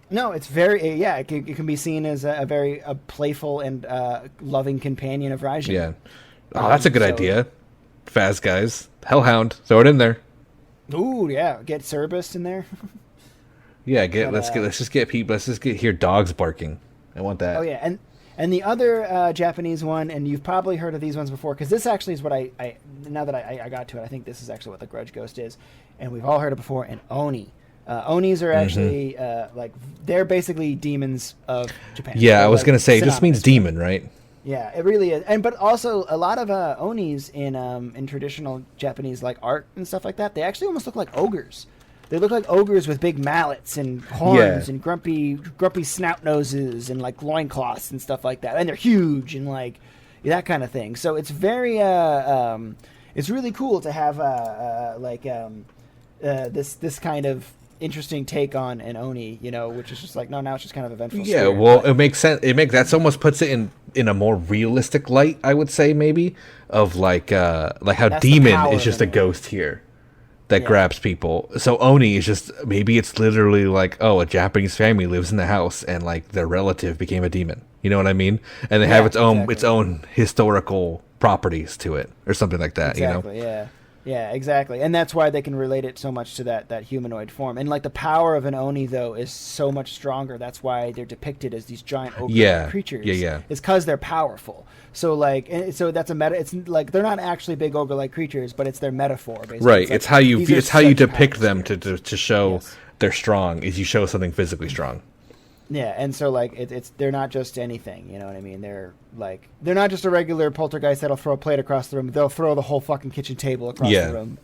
No, it's very it can be seen as a very playful and loving companion of Raijin. Yeah, that's a good idea. Phas guys, hellhound, throw it in there. Ooh, yeah, get Cerebus in there. Yeah, let's just get here dogs barking. I want that. Oh yeah, and the other Japanese one, and you've probably heard of these ones before, because this actually is what I now that I got to it, I think this is actually what the Grudge Ghost is, and we've all heard it before. And Oni. Onis are actually like they're basically demons of Japan. Yeah, I was like gonna say it just means demon, right? Yeah, it really is. But also a lot of Onis in traditional Japanese like art and stuff like that, they actually almost look like ogres. They look like ogres with big mallets and horns and grumpy snout noses and like loincloths and stuff like that. And they're huge and like that kind of thing. So it's very it's really cool to have this kind of interesting take on an Oni, which is just like now it's just kind of eventful. Yeah, spirit, well, it makes sense. That almost puts it in a more realistic light, I would say, maybe, of like how demon is just a ghost here that grabs people. So Oni is just, maybe it's literally like, a Japanese family lives in the house and like their relative became a demon. You know what I mean? And they have its own historical properties to it or something like that. Exactly. Yeah, exactly. And that's why they can relate it so much to that humanoid form. And like the power of an Oni though is so much stronger. That's why they're depicted as these giant ogre creatures. Yeah. It's because they're powerful. So that's a meta. It's like they're not actually big ogre-like creatures, but it's their metaphor. Basically. Right. It's how you depict them to show they're strong. Is you show something physically strong. Yeah, and so like they're not just anything, you know what I mean? They're not just a regular poltergeist that'll throw a plate across the room. They'll throw the whole fucking kitchen table across the room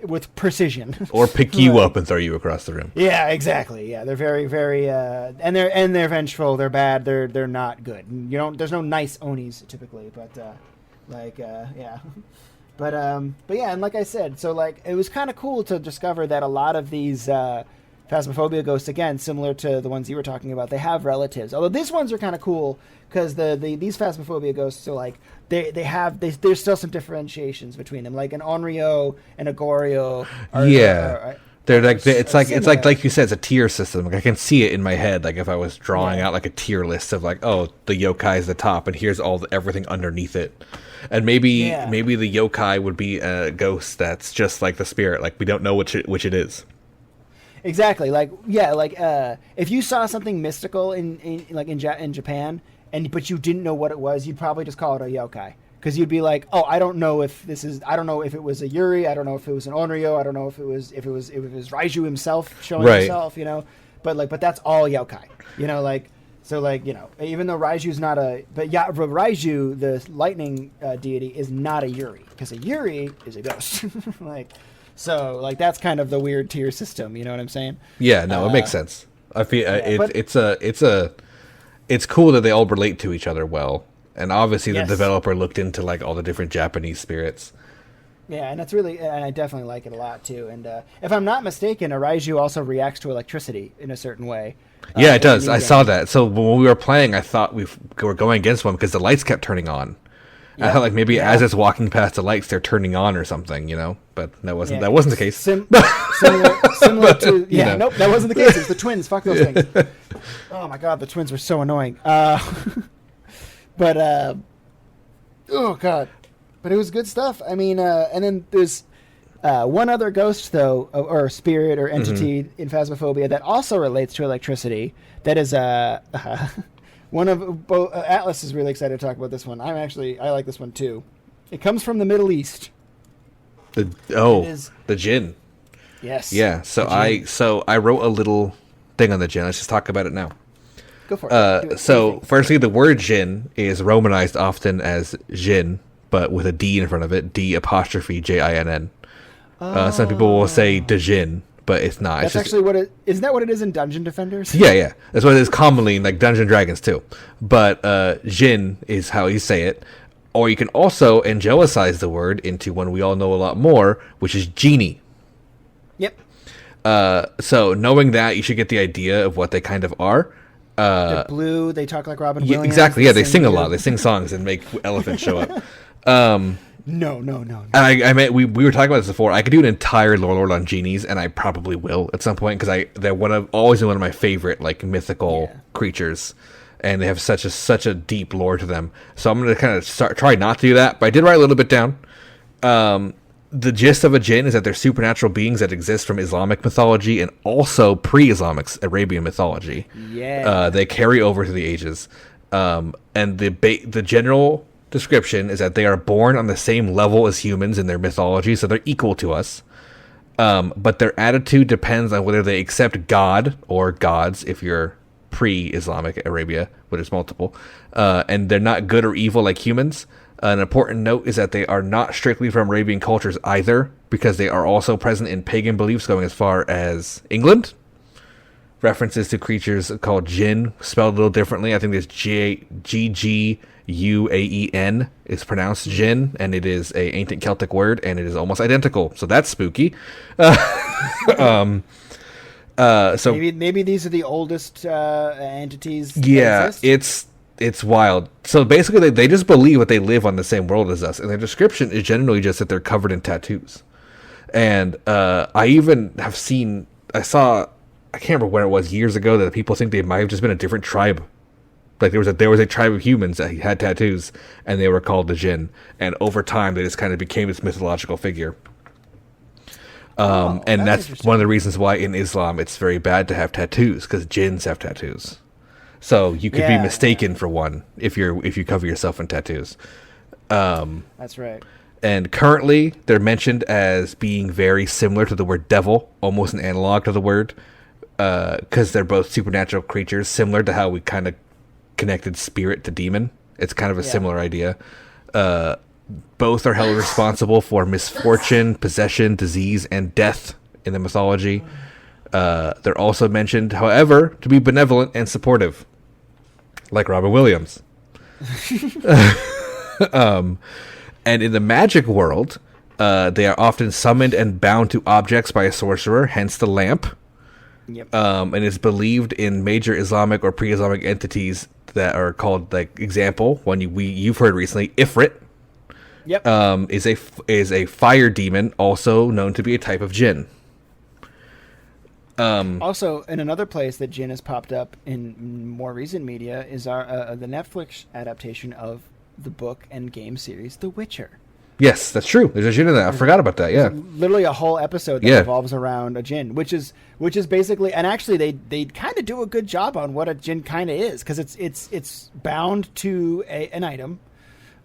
with precision, or pick you up and throw you across the room. Yeah, exactly. Yeah, they're very, very and they're vengeful. They're bad. They're not good. There's no nice Onis typically, but yeah. But yeah, and like I said, so like it was kind of cool to discover that a lot of these Phasmophobia ghosts, again, similar to the ones you were talking about, they have relatives. Although these ones are kind of cool because these Phasmophobia ghosts are like there's still some differentiations between them, like an Onryo and a Goryo. They're like it's like you said, it's a tier system. Like I can see it in my head. Like if I was drawing out like a tier list of like, the yokai is the top, and here's everything underneath it. And maybe the yokai would be a ghost that's just like the spirit. Like we don't know which it is. Exactly. If you saw something mystical in Japan, but you didn't know what it was, you'd probably just call it a yokai, because you'd be like, I don't know if it was a Yuri, I don't know if it was an Onryo, I don't know if it was Raiju himself showing himself, but that's all yokai, So, like, you know, even though Raiju's not but Raiju, the lightning deity, is not a Yuri, because a Yuri is a ghost. Like, so, like, that's kind of the weird tier system. You know what I'm saying? Yeah, no, it makes sense. I feel it's cool that they all relate to each other well, and obviously the developer looked into like all the different Japanese spirits. Yeah, and and I definitely like it a lot too. And if I'm not mistaken, a Raiju also reacts to electricity in a certain way. Yeah, it does. I saw that. So when we were playing, I thought we were going against one because the lights kept turning on. Yeah. I thought like maybe as it's walking past the lights, they're turning on or something, you know. But that wasn't the case. Similar to nope, that wasn't the case. It was the twins. Fuck those things. Oh my god, the twins were so annoying. Oh god, but it was good stuff. I mean, and then there's one other ghost though, or spirit or entity in Phasmophobia that also relates to electricity. That is one of both. Atlas is really excited to talk about this one. I like this one too. It comes from the Middle East. The Jinn. Yes. Yeah. So I wrote a little thing on the Jinn. Let's just talk about it now. Go for it. So firstly, the word Jinn is romanized often as Jin, but with a D in front of it. D''Jinn. Some people will say Djinn, but it's not. That's actually what it isn't. That what it is in Dungeon Defenders? Yeah. That's what it is commonly in like Dungeons and Dragons too. But Jinn is how you say it. Or you can also angelicize the word into one we all know a lot more, which is genie. Yep. So knowing that, you should get the idea of what they kind of are. They're blue. They talk like Robin Williams. Exactly. Yeah, they sing a lot. They sing songs and make elephants show up. No. And I meant we were talking about this before. I could do an entire lore on genies, and I probably will at some point because they're always one of my favorite like mythical creatures, and they have such a deep lore to them. So I'm gonna kind of try not to do that, but I did write a little bit down. The gist of a jinn is that they're supernatural beings that exist from Islamic mythology and also pre-Islamic Arabian mythology. Yeah, they carry over to the ages, and the general description is that they are born on the same level as humans in their mythology, so they're equal to us. But their attitude depends on whether they accept God or gods, if you're pre-Islamic Arabia, which is multiple. And they're not good or evil like humans. An important note is that they are not strictly from Arabian cultures either, because they are also present in pagan beliefs going as far as England. References to creatures called jinn, spelled a little differently. I think there's Gguaen is pronounced jinn, and it is a ancient Celtic word, and it is almost identical. So that's spooky. So maybe these are the oldest entities. Yeah, it's wild. So basically, they just believe that they live on the same world as us, and their description is generally just that they're covered in tattoos. And I even have seen, I can't remember when it was, years ago, that people think they might have just been a different tribe. Like there was a tribe of humans that had tattoos, and they were called the jinn. And over time, they just kind of became this mythological figure. And that's one of the reasons why in Islam it's very bad to have tattoos, because jinns have tattoos. So you could be mistaken for one if you cover yourself in tattoos. That's right. And currently, they're mentioned as being very similar to the word devil, almost an analog to the word, because they're both supernatural creatures, similar to how we kind of connected spirit to demon. It's kind of a similar idea. Both are held responsible for misfortune, possession, disease, and death in the mythology. They're also mentioned, however, to be benevolent and supportive, like Robin Williams. And in the magic world, they are often summoned and bound to objects by a sorcerer, hence the lamp. Yep. And it's believed in major Islamic or pre-Islamic entities that are called, like, example, one you've heard recently, Ifrit. Yep. Is a fire demon, also known to be a type of jinn. Also, in another place that jinn has popped up in more recent media is the Netflix adaptation of the book and game series The Witcher. Yes, that's true. There's a jinn in that. I forgot about that. Yeah, literally a whole episode that revolves around a jinn, which is basically, and actually they kind of do a good job on what a jinn kind of is, because it's bound to an item,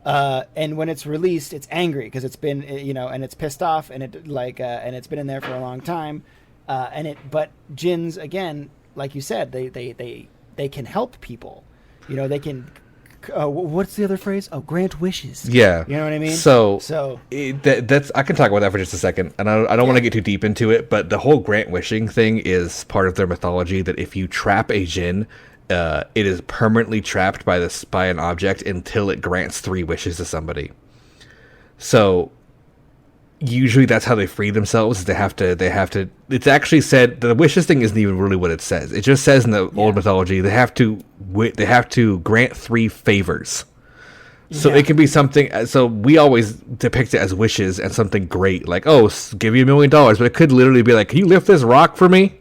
and when it's released, it's angry because it's been and it's pissed off, and and it's been in there for a long time, but jinns, again, like you said, they they can help people. You know, they can. What's the other phrase? Oh, grant wishes. Yeah, you know what I mean. So that's I can talk about that for just a second, and I don't want to get too deep into it, but the whole grant wishing thing is part of their mythology. That if you trap a djinn, it is permanently trapped by an object until it grants 3 wishes to somebody. So usually that's how they free themselves. They have to. It's actually said the wishes thing isn't even really what it says. It just says in the old mythology they have to grant 3 favors. So it can be something. So we always depict it as wishes and something great, like give you $1 million, but it could literally be like, can you lift this rock for me?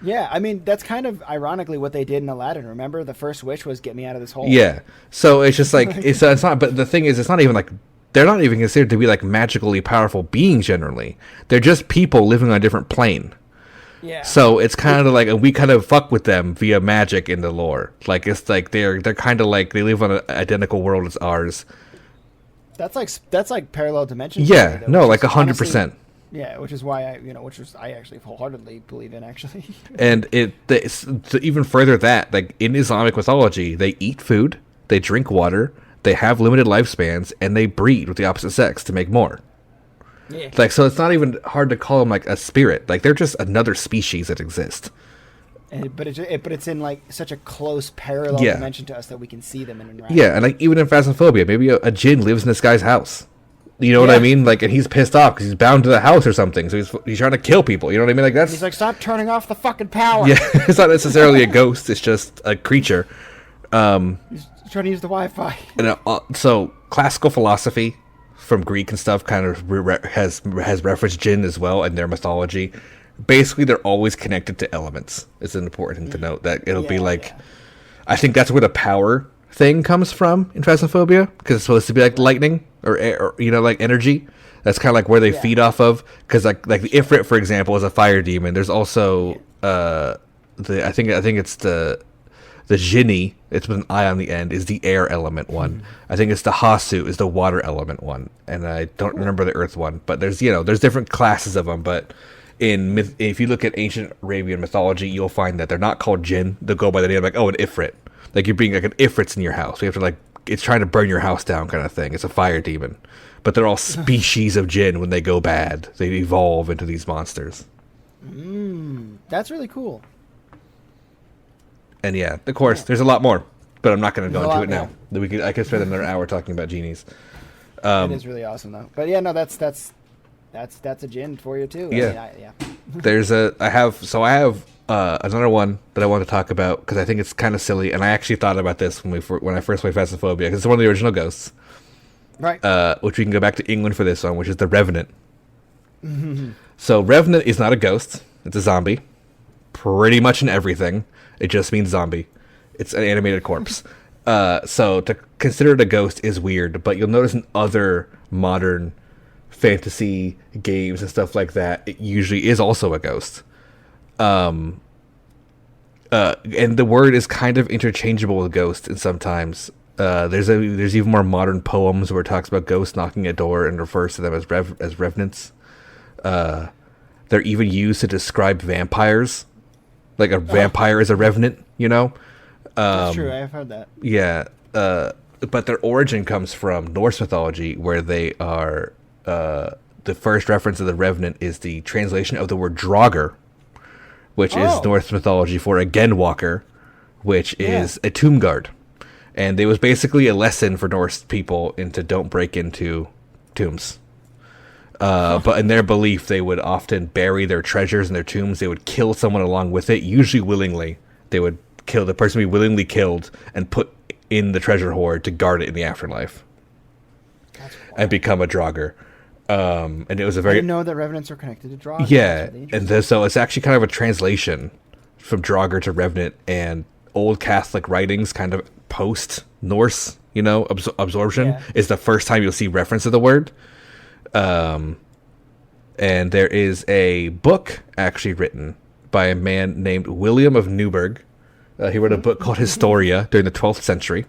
Yeah, I mean that's kind of ironically what they did in Aladdin. Remember, the first wish was get me out of this hole. Yeah. So it's just like it's not. But the thing is, it's not even like. They're not even considered to be like magically powerful beings generally. They're just people living on a different plane. Yeah. So it's kind of like we kind of fuck with them via magic in the lore. Like it's like they're kind of like they live on an identical world as ours. That's like parallel dimensions. Yeah. Though, no, like 100%. Yeah, which is why I actually wholeheartedly believe in actually. And to even further that, like in Islamic mythology, they eat food, they drink water. They have limited lifespans, and they breed with the opposite sex to make more. Yeah. Like, so it's not even hard to call them like a spirit. Like, they're just another species that exists. But it's in like such a close parallel dimension to us that we can see them and interact. Yeah, and like even in Phasmophobia, maybe a djinn lives in this guy's house. You know what I mean? Like, and he's pissed off because he's bound to the house or something. So he's trying to kill people. You know what I mean? Like that's. He's like, stop turning off the fucking power. Yeah, it's not necessarily a ghost. It's just a creature. He's trying to use the Wi-Fi. And, so classical philosophy from Greek and stuff kind of has referenced jinn as well in their mythology. Basically, they're always connected to elements. It's important to note that it'll be like, I think that's where the power thing comes from in Phasmophobia, because it's supposed to be like lightning or like energy. That's kind of like where they feed off of. Because like the Ifrit, for example, is a fire demon. There's also I think it's the Jinni, it's with an I on the end, is the air element one. I think it's the Hasu is the water element one, and I don't remember the earth one. But there's different classes of them. But if you look at ancient Arabian mythology, you'll find that they're not called jinn. They'll go by the name like an Ifrit. Like you're being like an Ifrit's in your house. You have to like it's trying to burn your house down kind of thing. It's a fire demon. But they're all species of jinn. When they go bad, they evolve into these monsters. That's really cool. And yeah, of course, there's a lot more, but I'm not going to go into it now. I could spend another hour talking about genies. It is really awesome though. But yeah, no, that's a djinn for you too. Yeah. I have another one that I want to talk about because I think it's kind of silly, and I actually thought about this when I first played Phasmophobia because it's one of the original ghosts. Right. Which we can go back to England for this one, which is the Revenant. So Revenant is not a ghost; it's a zombie. Pretty much in everything. It just means zombie. It's an animated corpse. So to consider it a ghost is weird, but you'll notice in other modern fantasy games and stuff like that, it usually is also a ghost. And the word is kind of interchangeable with ghost, and sometimes there's even more modern poems where it talks about ghosts knocking a door and refers to them as revenants. They're even used to describe vampires. Like a vampire is a revenant, you know? That's true, I have heard that. Yeah. But their origin comes from Norse mythology, where they are... the first reference of the revenant is the translation of the word draugr, which is Norse mythology for a genwalker, which is a tomb guard. And it was basically a lesson for Norse people into don't break into tombs. But in their belief, they would often bury their treasures in their tombs. They would kill someone along with it, usually willingly. They would kill the person, be willingly killed, and put in the treasure hoard to guard it in the afterlife. And become a draugr. And it was a very... I didn't know that revenants are connected to draugr. Yeah, and so it's actually kind of a translation from draugr to revenant, and old Catholic writings, kind of post-Norse, absorption, is the first time you'll see reference to the word. And there is a book actually written by a man named William of Newburgh. He wrote a book called Historia during the 12th century,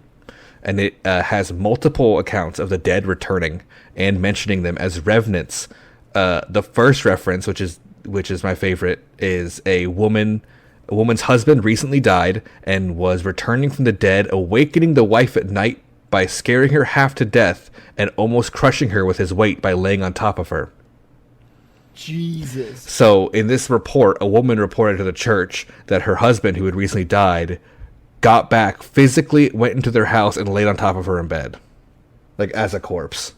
and it has multiple accounts of the dead returning and mentioning them as revenants. The first reference, which is my favorite, is a woman A woman's husband recently died and was returning from the dead, awakening the wife at night by scaring her half to death and almost crushing her with his weight by laying on top of her. Jesus. So in this report, a woman reported to the church that her husband, who had recently died, got back, physically went into their house and laid on top of her in bed, like as a corpse.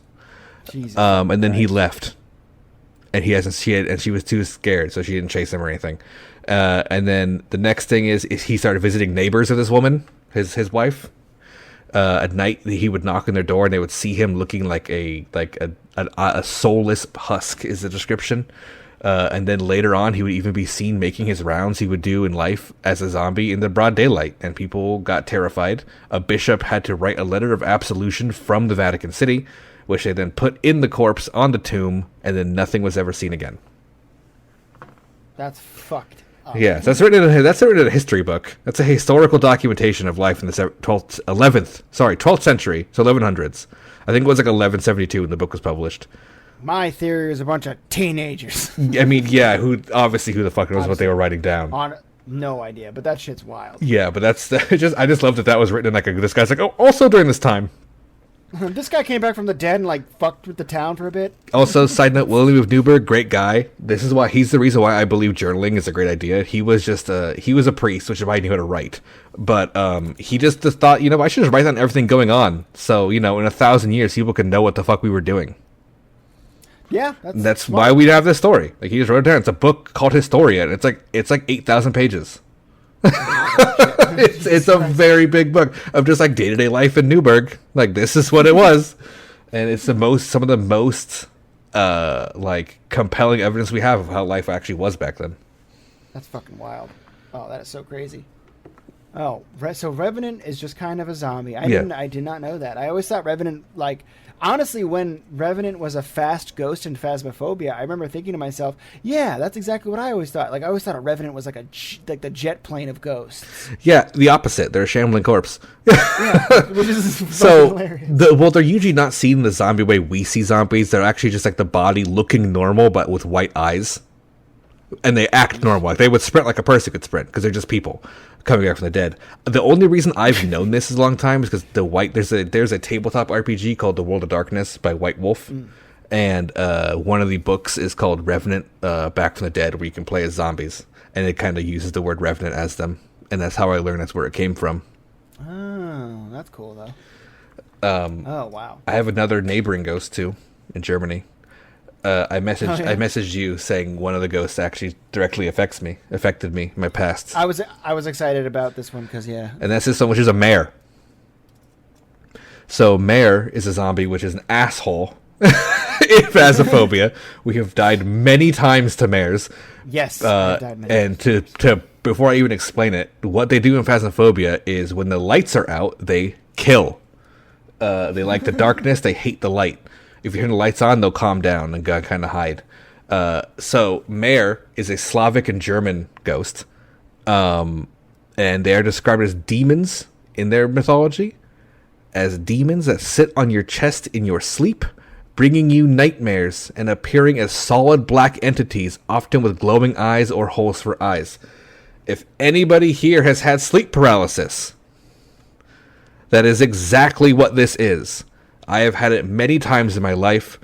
Jesus. And then he left, and she was too scared, so she didn't chase him or anything. And then the next thing is he started visiting neighbors of this woman, his wife. At night, he would knock on their door, and they would see him looking like a soulless husk, is the description. And then later on, he would even be seen making his rounds he would do in life as a zombie in the broad daylight, and people got terrified. A bishop had to write a letter of absolution from the Vatican City, which they then put in the corpse on the tomb, and then nothing was ever seen again. That's fucked. Yes, that's written in a history book. That's a historical documentation of life in the 12th century, so 1100s. I think it was like 1172 when the book was published. My theory is a bunch of teenagers. I mean, yeah, who the fuck knows what they were writing down? No idea, but that shit's wild. Yeah, but I just love that was written in like this guy's like, oh, also during this time. This guy came back from the dead and like fucked with the town for a bit. Also, side note, William of Newburgh, great guy. He's the reason why I believe journaling is a great idea. He was a priest, which is why he knew how to write. But he just thought, I should just write down everything going on. So, in 1,000 years, people can know what the fuck we were doing. Yeah, that's why we have this story. Like, he just wrote it down. It's a book called Historia, and it's like 8,000 pages. It's a very big book of just like day-to-day life in Newburgh. Like, this is what it was, and it's some of the most like compelling evidence we have of how life actually was back then. That's fucking wild. Oh, that is so crazy. Oh, so Revenant is just kind of a zombie. I did not know that. I always thought Revenant, like, honestly, when Revenant was a fast ghost in Phasmophobia, I remember thinking to myself, yeah, that's exactly what I always thought. Like, I always thought a Revenant was like the jet plane of ghosts. Yeah, the opposite. They're a shambling corpse. Yeah, which is hilarious. They're usually not seen the zombie way we see zombies. They're actually just like the body looking normal, but with white eyes. And they act normal. Like, they would sprint like a person could sprint, because they're just people coming back from the dead. The only reason I've known this a long time is because there's a tabletop RPG called The World of Darkness by White Wolf, and one of the books is called Revenant, Back from the Dead, where you can play as zombies, and it kind of uses the word Revenant as them, and that's how I learned that's where it came from. Oh, that's cool though. Oh wow! I have another neighboring ghost too in Germany. I messaged you saying one of the ghosts actually directly affected me in my past. I was excited about this one because and that's just someone who's a mare. So mare is a zombie, which is an asshole. In Phasmophobia, we have died many times to mares. Yes, and to before I even explain it, what they do in Phasmophobia is when the lights are out, they kill. They like the darkness. They hate the light. If you turn the lights on, they'll calm down and kind of hide. So mare is a Slavic and German ghost, and they are described as demons in their mythology, as demons that sit on your chest in your sleep, bringing you nightmares and appearing as solid black entities, often with glowing eyes or holes for eyes. If anybody here has had sleep paralysis, that is exactly what this is. I have had it many times in my life,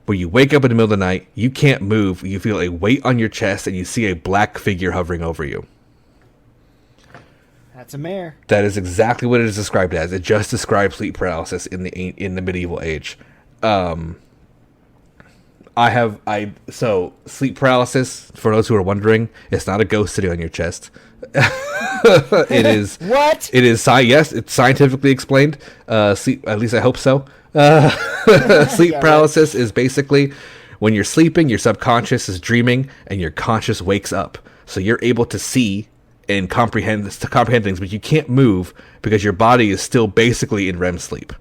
where you wake up in the middle of the night, you can't move, you feel a weight on your chest, and you see a black figure hovering over you. That's a mare. That is exactly what it is described as. It just describes sleep paralysis in the medieval age. So sleep paralysis, for those who are wondering, it's not a ghost sitting on your chest. It is what? It is yes, it's scientifically explained. Sleep, at least I hope so. Sleep paralysis is basically when you're sleeping, your subconscious is dreaming, and your conscious wakes up. So you're able to see and comprehend things, but you can't move because your body is still basically in REM sleep.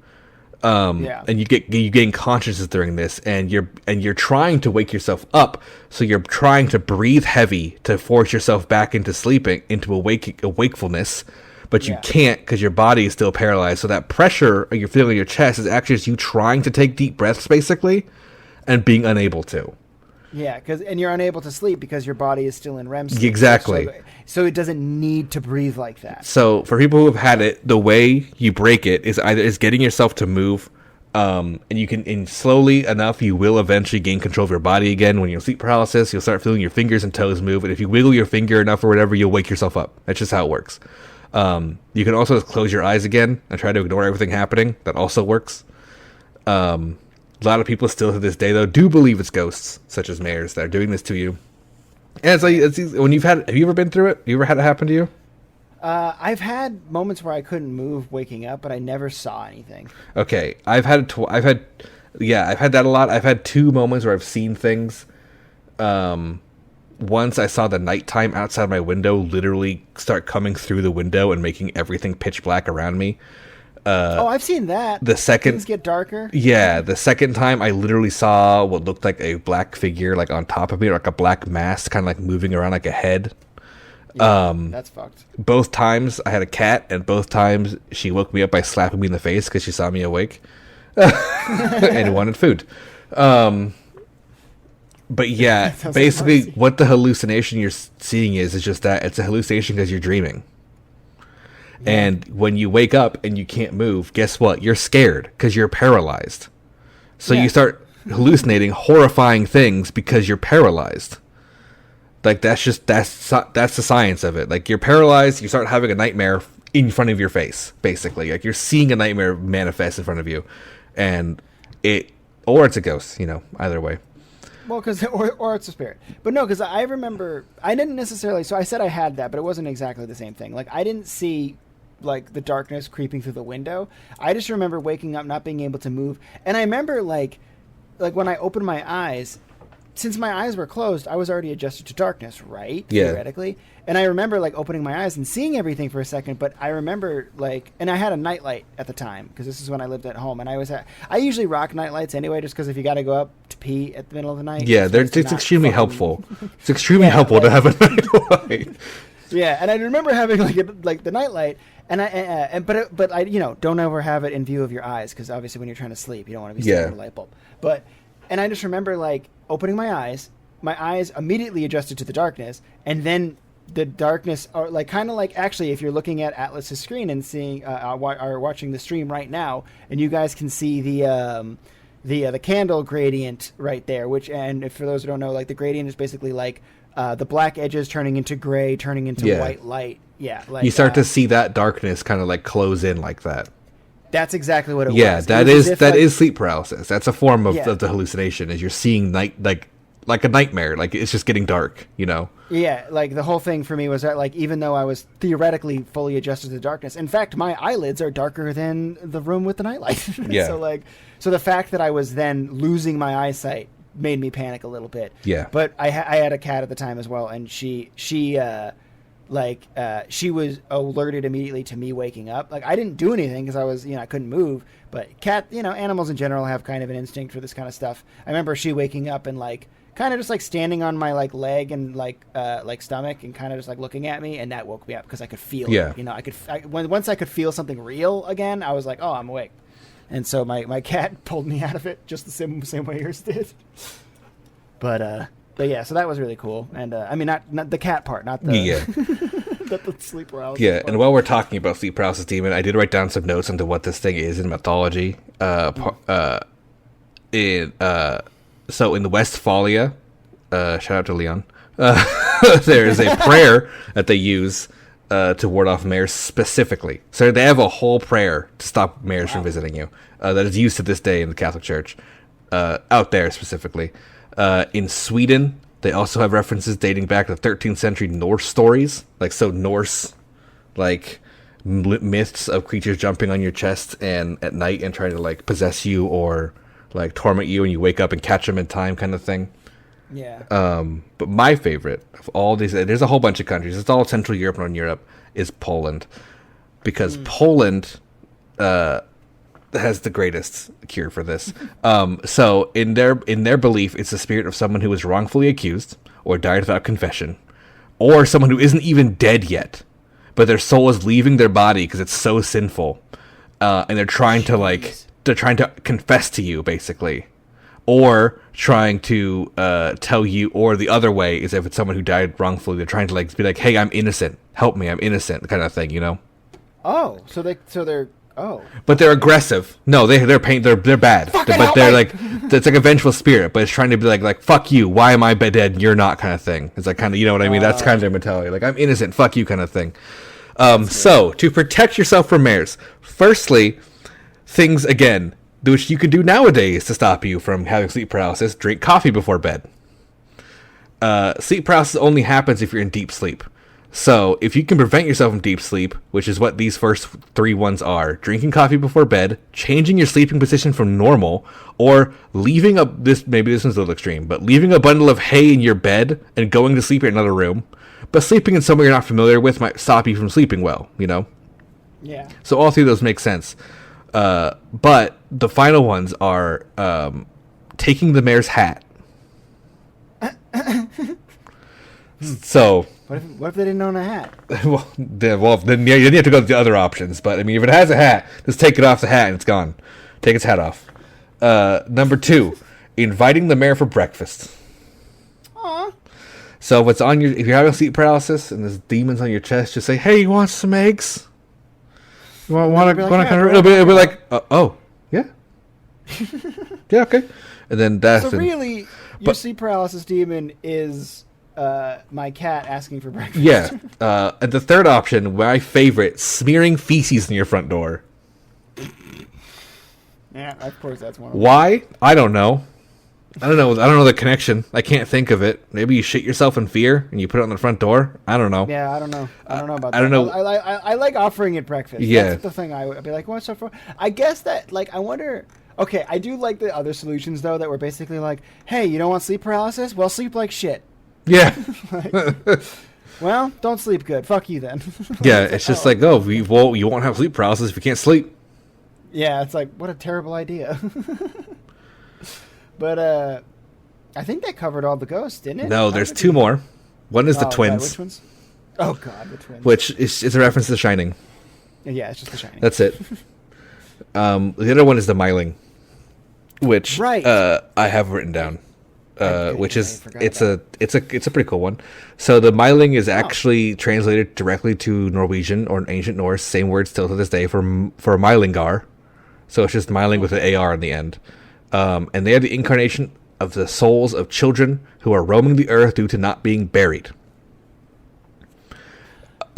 And you gain consciousness during this, and you're trying to wake yourself up, so you're trying to breathe heavy to force yourself back into sleeping, into a wakefulness, but you can't because your body is still paralyzed. So that pressure you're feeling in your chest is actually just you trying to take deep breaths, basically, and being unable to. Yeah, and you're unable to sleep because your body is still in REM sleep. Exactly. So it doesn't need to breathe like that. So for people who have had it, the way you break it is getting yourself to move, and you can, and slowly enough, you will eventually gain control of your body again. When you're in sleep paralysis, you'll start feeling your fingers and toes move, and if you wiggle your finger enough or whatever, you'll wake yourself up. That's just how it works. You can also just close your eyes again and try to ignore everything happening. That also works. A lot of people still to this day, though, do believe it's ghosts, such as mayors, that are doing this to you. And it's when have you ever been through it? You ever had it happen to you? I've had moments where I couldn't move waking up, but I never saw anything. Okay, I've had that a lot. I've had 2 moments where I've seen things. Once I saw the nighttime outside my window literally start coming through the window and making everything pitch black around me. I've seen that. The second things get darker. Yeah, the second time I literally saw what looked like a black figure, like on top of me, like a black mass, kind of like moving around like a head. Yeah, that's fucked. Both times I had a cat, and both times she woke me up by slapping me in the face because she saw me awake and wanted food. But yeah, basically, like what the hallucination you're seeing is just that it's a hallucination because you're dreaming. Yeah. And when you wake up and you can't move, guess what? You're scared because you're paralyzed. So you start hallucinating horrifying things because you're paralyzed. Like that's the science of it. Like you're paralyzed, you start having a nightmare in front of your face, basically. Like you're seeing a nightmare manifest in front of you, and or it's a ghost. Either way. Well, or it's a spirit. But no, because I remember I didn't necessarily. So I said I had that, but it wasn't exactly the same thing. Like I didn't see like the darkness creeping through the window. I just remember waking up, not being able to move, and I remember like when I opened my eyes. Since my eyes were closed, I was already adjusted to darkness, right? Yeah. Theoretically. And I remember like opening my eyes and seeing everything for a second, but I remember and I had a nightlight at the time because this is when I lived at home, and I usually rock nightlights anyway, just because if you got to go up to pee at the middle of the night. Yeah, it's extremely helpful. It's extremely helpful to have a nightlight. Yeah, and I remember having like the nightlight, but I don't ever have it in view of your eyes because obviously when you're trying to sleep, you don't want to be staring at a light bulb. And I just remember like opening my eyes immediately adjusted to the darkness, and then the darkness, or like kind of like actually if you're looking at Atlas's screen and seeing or watching the stream right now, and you guys can see the candle gradient right there, and if for those who don't know, like the gradient is basically like the black edges turning into gray, turning into white light. Yeah, like you start to see that darkness kind of like close in like that. That's exactly what it was. Yeah, that is sleep paralysis. That's a form of the hallucination. Is you're seeing like a nightmare. Like it's just getting dark. Yeah, like the whole thing for me was that like even though I was theoretically fully adjusted to the darkness, in fact my eyelids are darker than the room with the nightlight. Yeah. So the fact that I was then losing my eyesight made me panic a little bit. Yeah. But I had a cat at the time as well, and she was alerted immediately to me waking up. Like I didn't do anything because I was, I couldn't move. But animals in general have kind of an instinct for this kind of stuff. I remember she waking up and like kind of just like standing on my like leg and like stomach and kind of just like looking at me, and that woke me up because I could feel it. Once I could feel something real again, I was like, oh, I'm awake. And so my cat pulled me out of it just the same way yours did. But yeah, so that was really cool, and I mean, not the cat part, not the not the sleep paralysis. Yeah, part. And while we're talking about sleep paralysis demon, I did write down some notes into what this thing is in mythology. So in Westphalia, shout out to Leon. There is a prayer that they use to ward off mares specifically. So they have a whole prayer to stop mares from visiting you that is used to this day in the Catholic Church, out there specifically. In Sweden, they also have references dating back to the 13th century Norse stories, Norse, myths of creatures jumping on your chest and at night and trying to like possess you or like torment you, and you wake up and catch them in time, kind of thing. Yeah. But my favorite of all these, there's a whole bunch of countries. It's all Central Europe and Northern Europe, is Poland, because Poland has the greatest cure for this. So in their belief, it's the spirit of someone who was wrongfully accused or died without confession, or someone who isn't even dead yet, but their soul is leaving their body because it's so sinful, and they're trying to confess to you basically, or trying to tell you, or the other way is if it's someone who died wrongfully, they're trying to like be like, hey, I'm innocent, help me, I'm innocent, kind of thing, you know. Oh, so they're but they're aggressive. No, they're bad. But they're like, it's like a vengeful spirit, but it's trying to be like fuck you, why am I dead and you're not, kind of thing. It's like kind of, you know what I mean. That's kind of their mentality, like I'm innocent, fuck you, kind of thing. So to protect yourself from mares, firstly, things again which you can do nowadays to stop you from having sleep paralysis: drink coffee before bed. Sleep paralysis only happens if you're in deep sleep. So if you can prevent yourself from deep sleep, which is what these first 3 ones are: drinking coffee before bed, changing your sleeping position from normal, or leaving maybe this one's a little extreme, but leaving a bundle of hay in your bed and going to sleep in another room. But sleeping in somewhere you're not familiar with might stop you from sleeping well, you know? Yeah. So all 3 of those make sense. But the final ones are taking the mare's hat. So what if they didn't own a hat? Then you have to go to the other options. But I mean, if it has a hat, just take it off the hat and it's gone. Take its hat off. Number 2, inviting the mare for breakfast. Aww. So if you're having sleep paralysis and there's demons on your chest, just say, "Hey, you want some eggs? You want to kind of?" It'll be like, "Oh, yeah, yeah, okay." And then that's so really, your sleep paralysis demon is my cat asking for breakfast. Yeah. And the third option, my favorite, smearing feces in your front door. Yeah, of course that's one of them. Why? I don't know. I don't know the connection. I can't think of it. Maybe you shit yourself in fear and you put it on the front door. I don't know. Yeah, I don't know. I don't know about that. I don't know. I like offering it breakfast. Yeah. That's the thing. I'd be like, what's up for? I guess that, like, I wonder. Okay, I do like the other solutions, though, that were basically like, hey, you don't want sleep paralysis? Well, sleep like shit. Yeah. Well, don't sleep good. Fuck you then. Yeah, it's just like, you won't have sleep paralysis if you can't sleep. Yeah, it's like, what a terrible idea. But I think that covered all the ghosts, didn't it? No, there's 2 more. One is the twins. God, which ones? Oh, God, the twins. Which is a reference to The Shining. Yeah, it's just The Shining. That's it. The other one is the Myling, which right. I have written down. Which is it's a pretty cool one. So the Myling is actually translated directly to Norwegian or Ancient Norse, same word still to this day for Mylingar. So it's just Myling with an AR in the end. And they are the incarnation of the souls of children who are roaming the earth due to not being buried.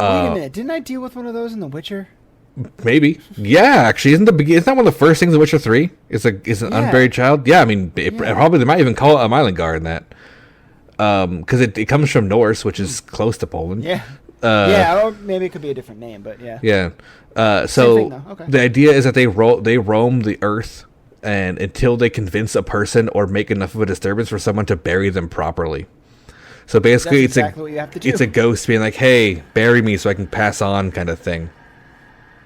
Wait a minute, didn't I deal with one of those in The Witcher? Maybe. Yeah, actually, isn't that one of the first things in Witcher 3? Is an unburied child? Yeah, I mean, probably they might even call it a Mylingar in that. Because it comes from Norse, which is close to Poland. Yeah. Or maybe it could be a different name, but yeah. Yeah. So Same thing, though. Okay. The idea is that they roam the earth and until they convince a person or make enough of a disturbance for someone to bury them properly. So basically, That's exactly what you have to do. It's a ghost being like, "Hey, bury me so I can pass on," kind of thing.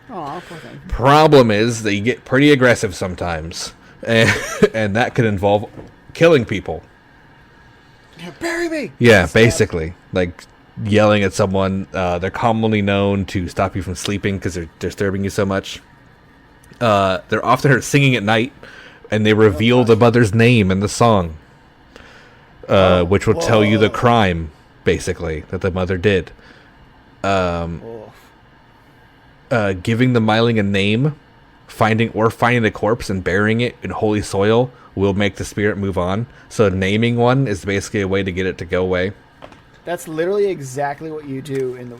Aw, poor thing. Problem is that you get pretty aggressive sometimes, and that could involve killing people. Yeah, bury me. Yeah, basically, like yelling at someone. They're commonly known to stop you from sleeping because they're disturbing you so much. They're often heard singing at night, and they reveal the mother's name in the song, which will tell you the crime, basically, that the mother did. Giving the Myling a name, finding the corpse and burying it in holy soil will make the spirit move on. So naming one is basically a way to get it to go away. That's literally exactly what you do in the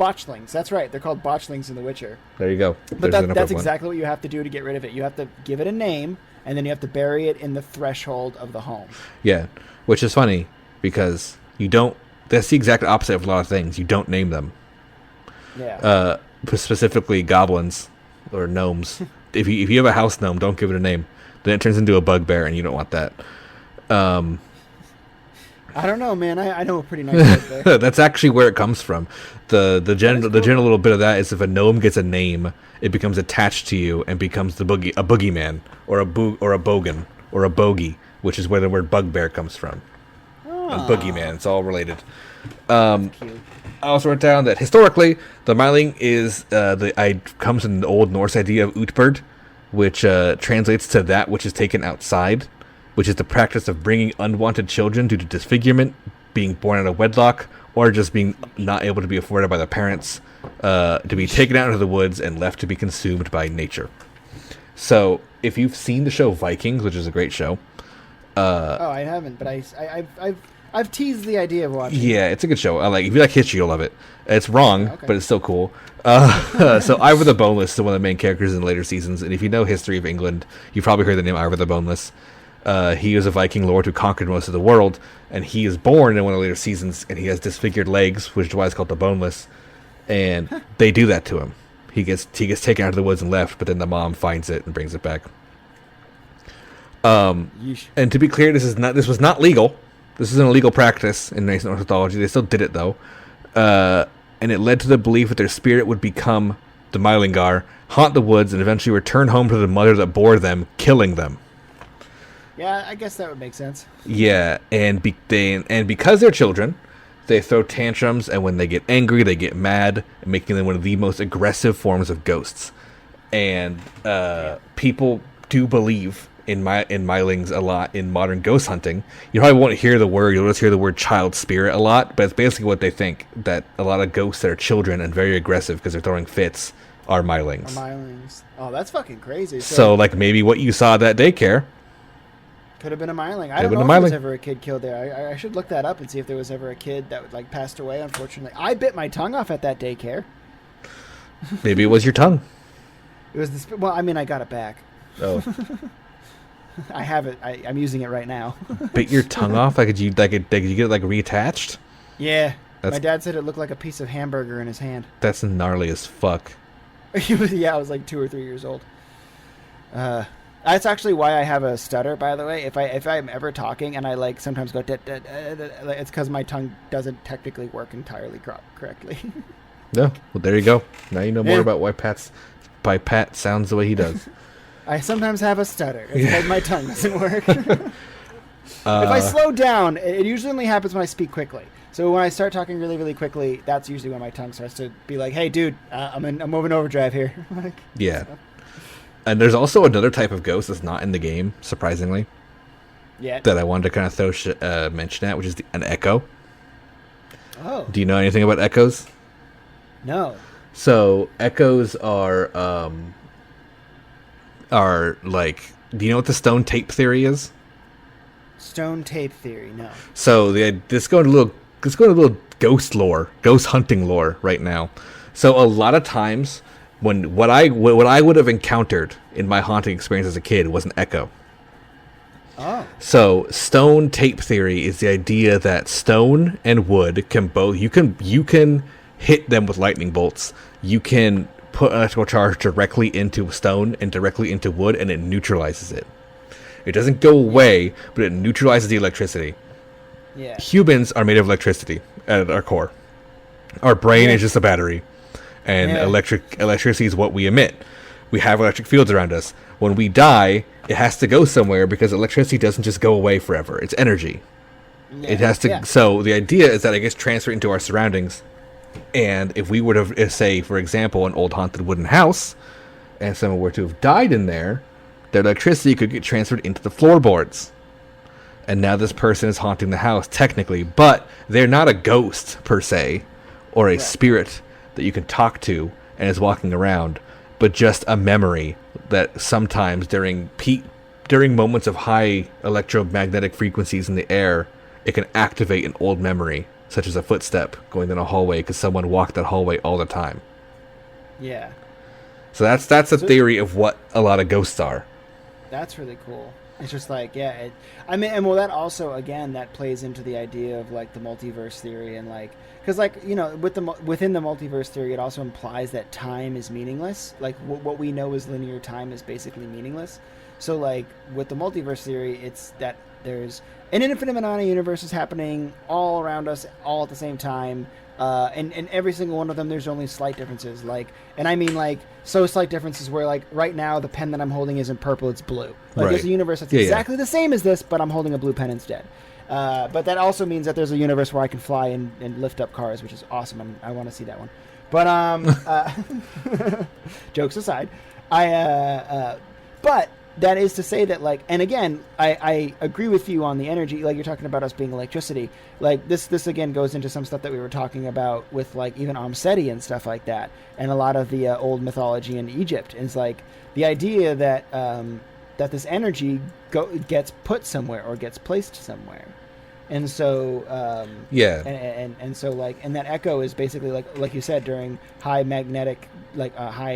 botchlings. That's right. They're called botchlings in The Witcher. There you go. But that's exactly what you have to do to get rid of it. You have to give it a name, and then you have to bury it in the threshold of the home. Yeah, which is funny because you don't. That's the exact opposite of a lot of things. You don't name them. Yeah. Specifically goblins or gnomes. if you have a house gnome, don't give it a name. Then it turns into a bugbear, and you don't want that. I don't know, man. I know a pretty nice bugbear. That's actually where it comes from. The general little bit of that is if a gnome gets a name, it becomes attached to you and becomes a boogeyman or a bogan or a bogey, which is where the word bugbear comes from. And boogeyman, it's all related. I also wrote down that historically, the Myling is comes from the Old Norse idea of utbird, which translates to that which is taken outside. which is the practice of bringing unwanted children due to disfigurement, being born out of wedlock, or just being not able to be afforded by their parents, to be taken out into the woods and left to be consumed by nature. So, if you've seen the show Vikings, which is a great show, I haven't, but I've teased the idea of watching. Yeah, it's a good show. If you like history, you'll love it. It's wrong, okay. but it's still cool. So Ivor the Boneless is one of the main characters in the later seasons, and if you know history of England, you've probably heard the name Ivor the Boneless. He is a Viking lord who conquered most of the world, and he is born in one of the later seasons, and he has disfigured legs, which is why it's called the Boneless. And they do that to him. He gets taken out of the woods and left, but then the mom finds it and brings it back. And to be clear, this was not legal. This is an illegal practice in ancient Norse mythology. They still did it though, and it led to the belief that their spirit would become the Mylingar, haunt the woods, and eventually return home to the mother that bore them, killing them. Yeah, I guess that would make sense. Yeah, and because they're children, they throw tantrums, and when they get angry, they get mad, making them one of the most aggressive forms of ghosts. And people do believe in Mylings a lot in modern ghost hunting. You probably won't hear the word, you'll just hear the word child spirit a lot, but it's basically what they think, that a lot of ghosts that are children and very aggressive because they're throwing fits are Mylings. Oh, that's fucking crazy. So maybe what you saw at that daycare could have been a Myling. I don't know if there was ever a kid killed there. I should look that up and see if there was ever a kid that passed away, unfortunately. I bit my tongue off at that daycare. Maybe it was your tongue. It was this. Well, I mean, I got it back. Oh. I have it. I'm using it right now. Bit your tongue off? Did you get it reattached? Yeah. My dad said it looked like a piece of hamburger in his hand. That's gnarly as fuck. Yeah, I was like 2 or 3 years old. That's actually why I have a stutter, by the way. If I'm ever talking and I sometimes go, it's because my tongue doesn't technically work entirely correctly. No, well there you go. Now you know more about why Pat sounds the way he does. I sometimes have a stutter. It's because my tongue doesn't work. If I slow down, it usually only happens when I speak quickly. So when I start talking really, really quickly, that's usually when my tongue starts to be like, "Hey, dude, I'm moving overdrive here." Yeah. And there's also another type of ghost that's not in the game, surprisingly. Yeah. That I wanted to kind of throw mention at, which is an echo. Oh. Do you know anything about echoes? No. So echoes are do you know what the stone tape theory is? Stone tape theory, no. So let's go into a little ghost lore, ghost hunting lore right now. So a lot of times when what I would have encountered in my haunting experience as a kid was an echo. Oh. So stone tape theory is the idea that stone and wood can both you can hit them with lightning bolts. You can put an electrical charge directly into stone and directly into wood, and it neutralizes it. It doesn't go away, but it neutralizes the electricity. Yeah. Humans are made of electricity at our core. Our brain is just a battery, and electricity is what we emit. We have electric fields around us. When we die, it has to go somewhere because electricity doesn't just go away forever. It's energy. Yeah. It has to. Yeah. So the idea is that it gets transferred into our surroundings. And if we were to say, for example, an old haunted wooden house, and someone were to have died in there, their electricity could get transferred into the floorboards. And now this person is haunting the house, technically, but they're not a ghost, per se, or a spirit that you can talk to and is walking around, but just a memory that sometimes during moments of high electromagnetic frequencies in the air, it can activate an old memory, such as a footstep going down a hallway because someone walked that hallway all the time. Yeah. So that's a theory of what a lot of ghosts are. That's really cool. It's just that also, again, that plays into the idea of the multiverse theory and because within the multiverse theory, it also implies that time is meaningless. What we know as linear time is basically meaningless. So with the multiverse theory, it's that there's an infinite amount of universes happening all around us, all at the same time, and every single one of them, there's only slight differences. So slight differences where right now the pen that I'm holding isn't purple, it's blue. There's a universe that's exactly the same as this, but I'm holding a blue pen instead. But that also means that there's a universe where I can fly and lift up cars, which is awesome. I want to see that one. But jokes aside, but that is to say that, like, and again, I agree with you on the energy. Like, you're talking about us being electricity. Like, this again goes into some stuff that we were talking about with, like, even Seti and stuff like that, and a lot of the old mythology in Egypt. Is like the idea that that this energy gets put somewhere or gets placed somewhere. And so, and so, like, and that echo is basically like you said, during high magnetic, like high,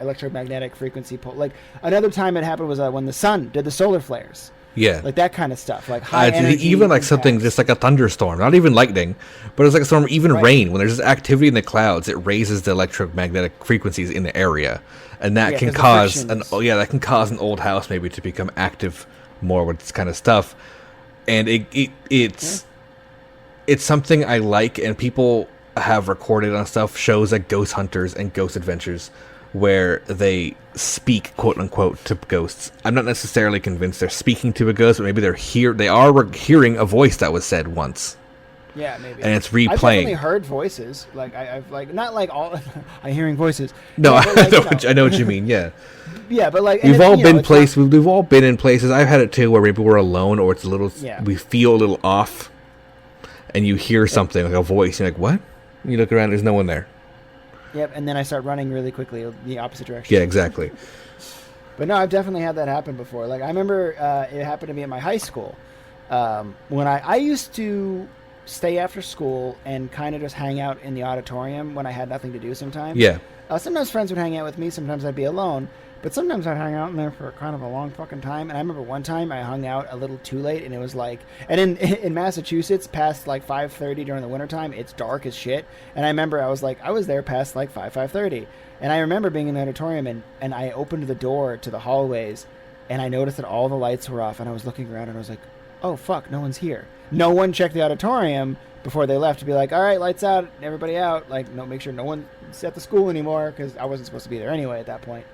electromagnetic frequency. Like, another time it happened was when the sun did the solar flares. Yeah, like that kind of stuff. Like high energy, even like impacts. Something just like a thunderstorm, not even lightning, but it's like a storm. Even rain, when there's activity in the clouds, it raises the electromagnetic frequencies in the area, and that can cause that can cause an old house maybe to become active more with this kind of stuff. And it's something I like, and people have recorded on shows like Ghost Hunters and Ghost Adventures, where they speak, quote unquote, to ghosts. I'm not necessarily convinced they're speaking to a ghost, but maybe they are hearing a voice that was said once. Yeah, maybe. And it's replaying. I've definitely heard voices. Like I've like not like all I'm hearing voices. No, I know what you mean. Yeah. Yeah, but like we've all been places. We've all been in places. I've had it too, where maybe we're alone, or it's a little. Yeah. We feel a little off, and you hear something like a voice. You're like, "What?" And you look around. There's no one there. Yep, and then I start running really quickly the opposite direction. Yeah, exactly. But no, I've definitely had that happen before. Like I remember it happened to me at my high school when I used to stay after school and kind of just hang out in the auditorium when I had nothing to do sometimes. Yeah. Sometimes friends would hang out with me. Sometimes I'd be alone. But sometimes I'd hang out in there for kind of a long fucking time. And I remember one time I hung out a little too late, and it was like... And in Massachusetts, past like 5:30 during the wintertime, it's dark as shit. And I remember I was there past like 5:30. And I remember being in the auditorium, and I opened the door to the hallways, and I noticed that all the lights were off, and I was looking around, and I was like, oh, fuck, no one's here. No one checked the auditorium before they left to be like, all right, lights out, everybody out. Like, no, make sure no one's at the school anymore, because I wasn't supposed to be there anyway at that point.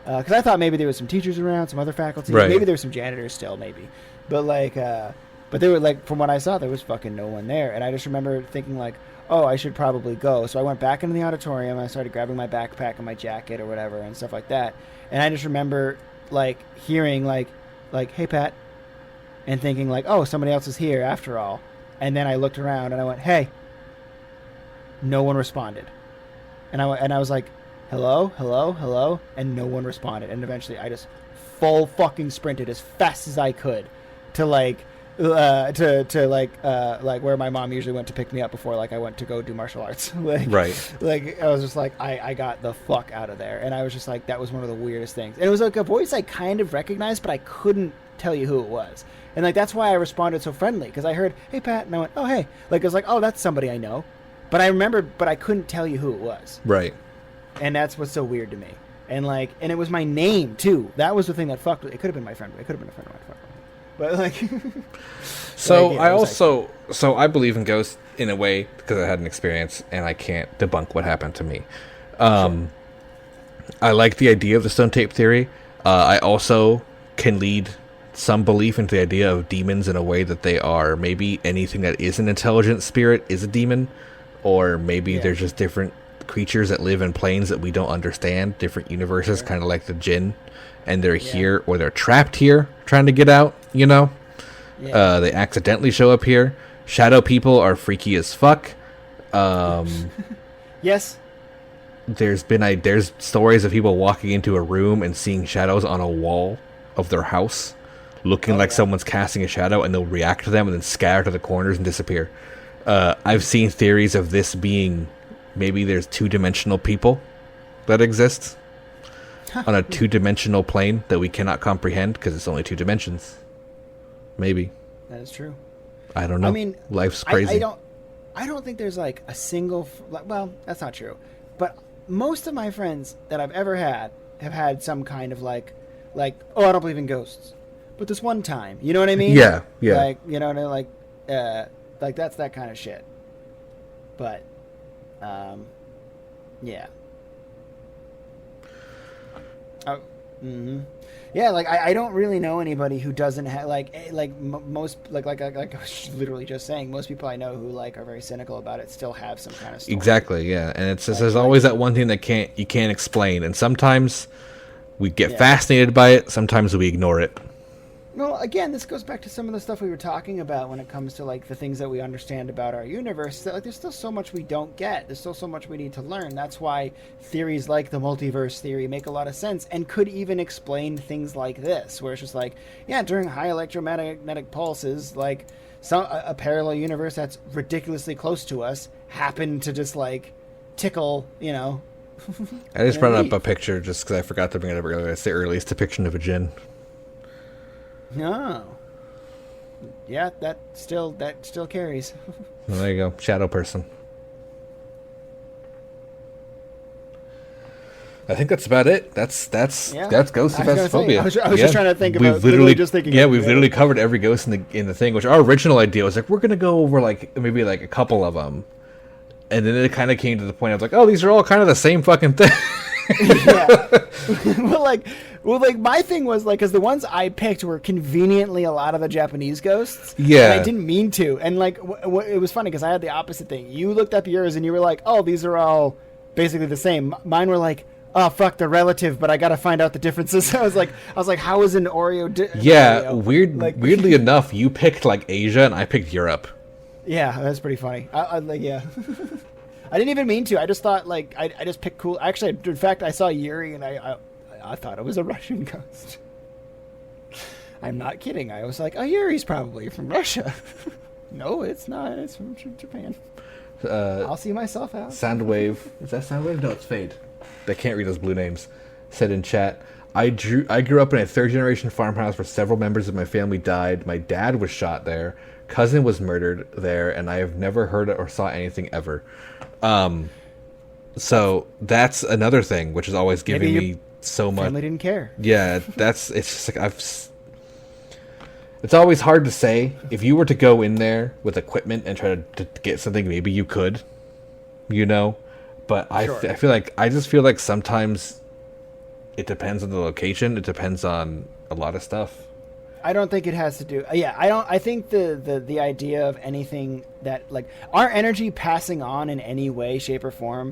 Because I thought maybe there was some teachers around, some other faculty. Right. Maybe there were some janitors still, maybe. But, like, but they were, like, from what I saw, there was fucking no one there. And I just remember thinking, like, oh, I should probably go. So I went back into the auditorium. I started grabbing my backpack and my jacket or whatever and stuff like that. And I just remember, like, hearing, like, hey, Pat. And thinking, like, oh, somebody else is here after all. And then I looked around and I went, hey. No one responded. And I was like, hello, hello, hello, and no one responded. And eventually I just full fucking sprinted as fast as I could to like where my mom usually went to pick me up before like I went to go do martial arts. Right. Like I was just like I got the fuck out of there. And I was just like, that was one of the weirdest things. And it was like a voice I kind of recognized, but I couldn't tell you who it was. And like that's why I responded so friendly, because I heard, hey Pat, and I went, oh hey. Like I was like, oh, that's somebody I know. But I remembered, but I couldn't tell you who it was. Right. And that's what's so weird to me. And like, and it was my name too. That was the thing that fucked with it. Could have been my friend. It could have been a friend of mine. But like, so like, yeah, so I believe in ghosts in a way because I had an experience and I can't debunk what happened to me. Sure. I like the idea of the stone tape theory. I also can lead some belief into the idea of demons in a way that they are maybe anything that is an intelligent spirit is a demon, or maybe they're just different creatures that live in planes that we don't understand, different universes, kind of like the jinn, and they're here or they're trapped here trying to get out, you know. They accidentally show up here. Shadow people are freaky as fuck. Yes, there's stories of people walking into a room and seeing shadows on a wall of their house, looking like someone's casting a shadow, and they'll react to them and then scatter to the corners and disappear. I've seen theories of this being maybe there's two-dimensional people that exist on a two-dimensional plane that we cannot comprehend because it's only 2 dimensions. Maybe. That is true. I don't know. I mean, life's crazy. I don't think there's like a single... Well, that's not true. But most of my friends that I've ever had have had some kind of like, oh, I don't believe in ghosts. But this one time, you know what I mean? Yeah. Like, you know, like that's that kind of shit. But... yeah. Yeah, like I don't really know anybody who doesn't have most like I was literally just saying, most people I know who like are very cynical about it still have some kind of story. Exactly, yeah. And it's there's always that one thing that you can't explain, and sometimes We get fascinated by it. Sometimes we ignore it. Well, again, this goes back to some of the stuff we were talking about when it comes to like the things that we understand about our universe. That, like, there's still so much we don't get. There's still so much we need to learn. That's why theories like the multiverse theory make a lot of sense and could even explain things like this, where it's just like, yeah, during high electromagnetic pulses, like a parallel universe that's ridiculously close to us happened to just like tickle, you know. I just brought up a picture just because I forgot to bring it up earlier. It's the earliest depiction of a djinn. No. Yeah, that still carries. Well, there you go. Shadow person. I think that's about it. That's Ghost of Phasmophobia. I was just trying to think about. We've literally covered every ghost in the thing. Which our original idea was like, we're gonna go over like maybe like a couple of them, and then it kind of came to the point of like, oh, these are all kind of the same fucking thing. Yeah. Well, my thing was like, because the ones I picked were conveniently a lot of the Japanese ghosts. Yeah. And I didn't mean to, and like it was funny because I had the opposite thing. You looked up yours and you were like, oh, these are all basically the same. Mine were like, oh fuck, they're relative, but I gotta find out the differences. I was like, how is an Oreo? Oreo? Weirdly enough, you picked like Asia and I picked Europe. Yeah, that's pretty funny. I I didn't even mean to. I just thought like I just picked cool. Actually, in fact, I saw Yuri and I thought it was a Russian ghost. I'm not kidding. I was like, oh, Yuri's probably from Russia. No, it's not. It's from Japan. I'll see myself out. Soundwave. Is that Soundwave? No, it's Fade. They can't read those blue names. Said in chat, I grew up in a third-generation farmhouse where several members of my family died. My dad was shot there. Cousin was murdered there, and I have never heard or saw anything ever. So that's another thing, which is always giving me so much. Family didn't care. Yeah, it's just like it's always hard to say. If you were to go in there with equipment and try to get something, maybe you could, you know. But sure. I just feel like sometimes it depends on the location. It depends on a lot of stuff. I don't think it has to do. Yeah, I think the idea of anything that like our energy passing on in any way, shape, or form,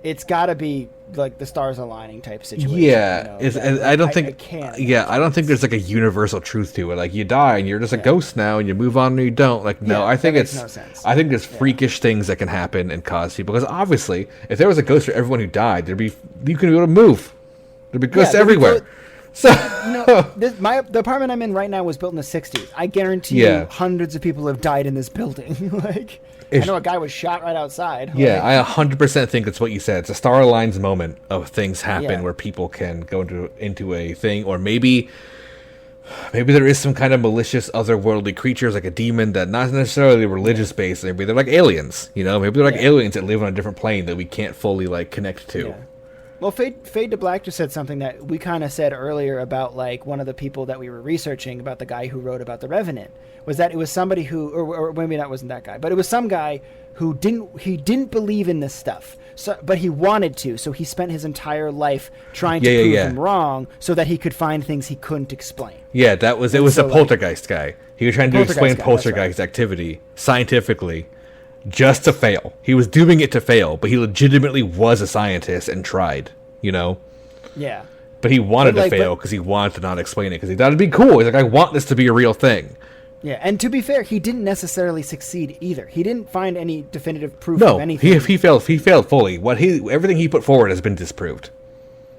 it's got to be like the stars aligning type situation. Yeah, you know, I don't think there's like a universal truth to it. Like you die and you're just a ghost now, and you move on or you don't. Like no, I think it's no sense. I think there's freakish things that can happen and cause people. Because obviously, if there was a ghost for everyone who died, you couldn't be able to move. There'd be ghosts everywhere. The apartment I'm in right now was built in the 60s. I guarantee you hundreds of people have died in this building. Like, I know a guy was shot right outside. Yeah, I 100% think it's what you said. It's a Star Aligns moment of things happen where people can go into a thing, or maybe there is some kind of malicious otherworldly creatures like a demon that not necessarily religious based. Maybe they're like aliens, you know? Maybe they're like aliens that live on a different plane that we can't fully like connect to. Yeah. Well, Fade to Black just said something that we kind of said earlier about like one of the people that we were researching about the guy who wrote about the Revenant was that it was somebody who, or maybe that wasn't that guy, but it was some guy who didn't believe in this stuff. So, but he wanted to, so he spent his entire life trying to prove him wrong, so that he could find things he couldn't explain. Yeah, it was a Poltergeist guy. He was trying to explain Poltergeist activity scientifically. Just to fail. He was doing it to fail, but he legitimately was a scientist and tried, you know? Yeah. But he wanted to fail because he wanted to not explain it, because he thought it'd be cool. He's like, I want this to be a real thing. Yeah, and to be fair, he didn't necessarily succeed either. He didn't find any definitive proof of anything. He failed fully. Everything he put forward has been disproved.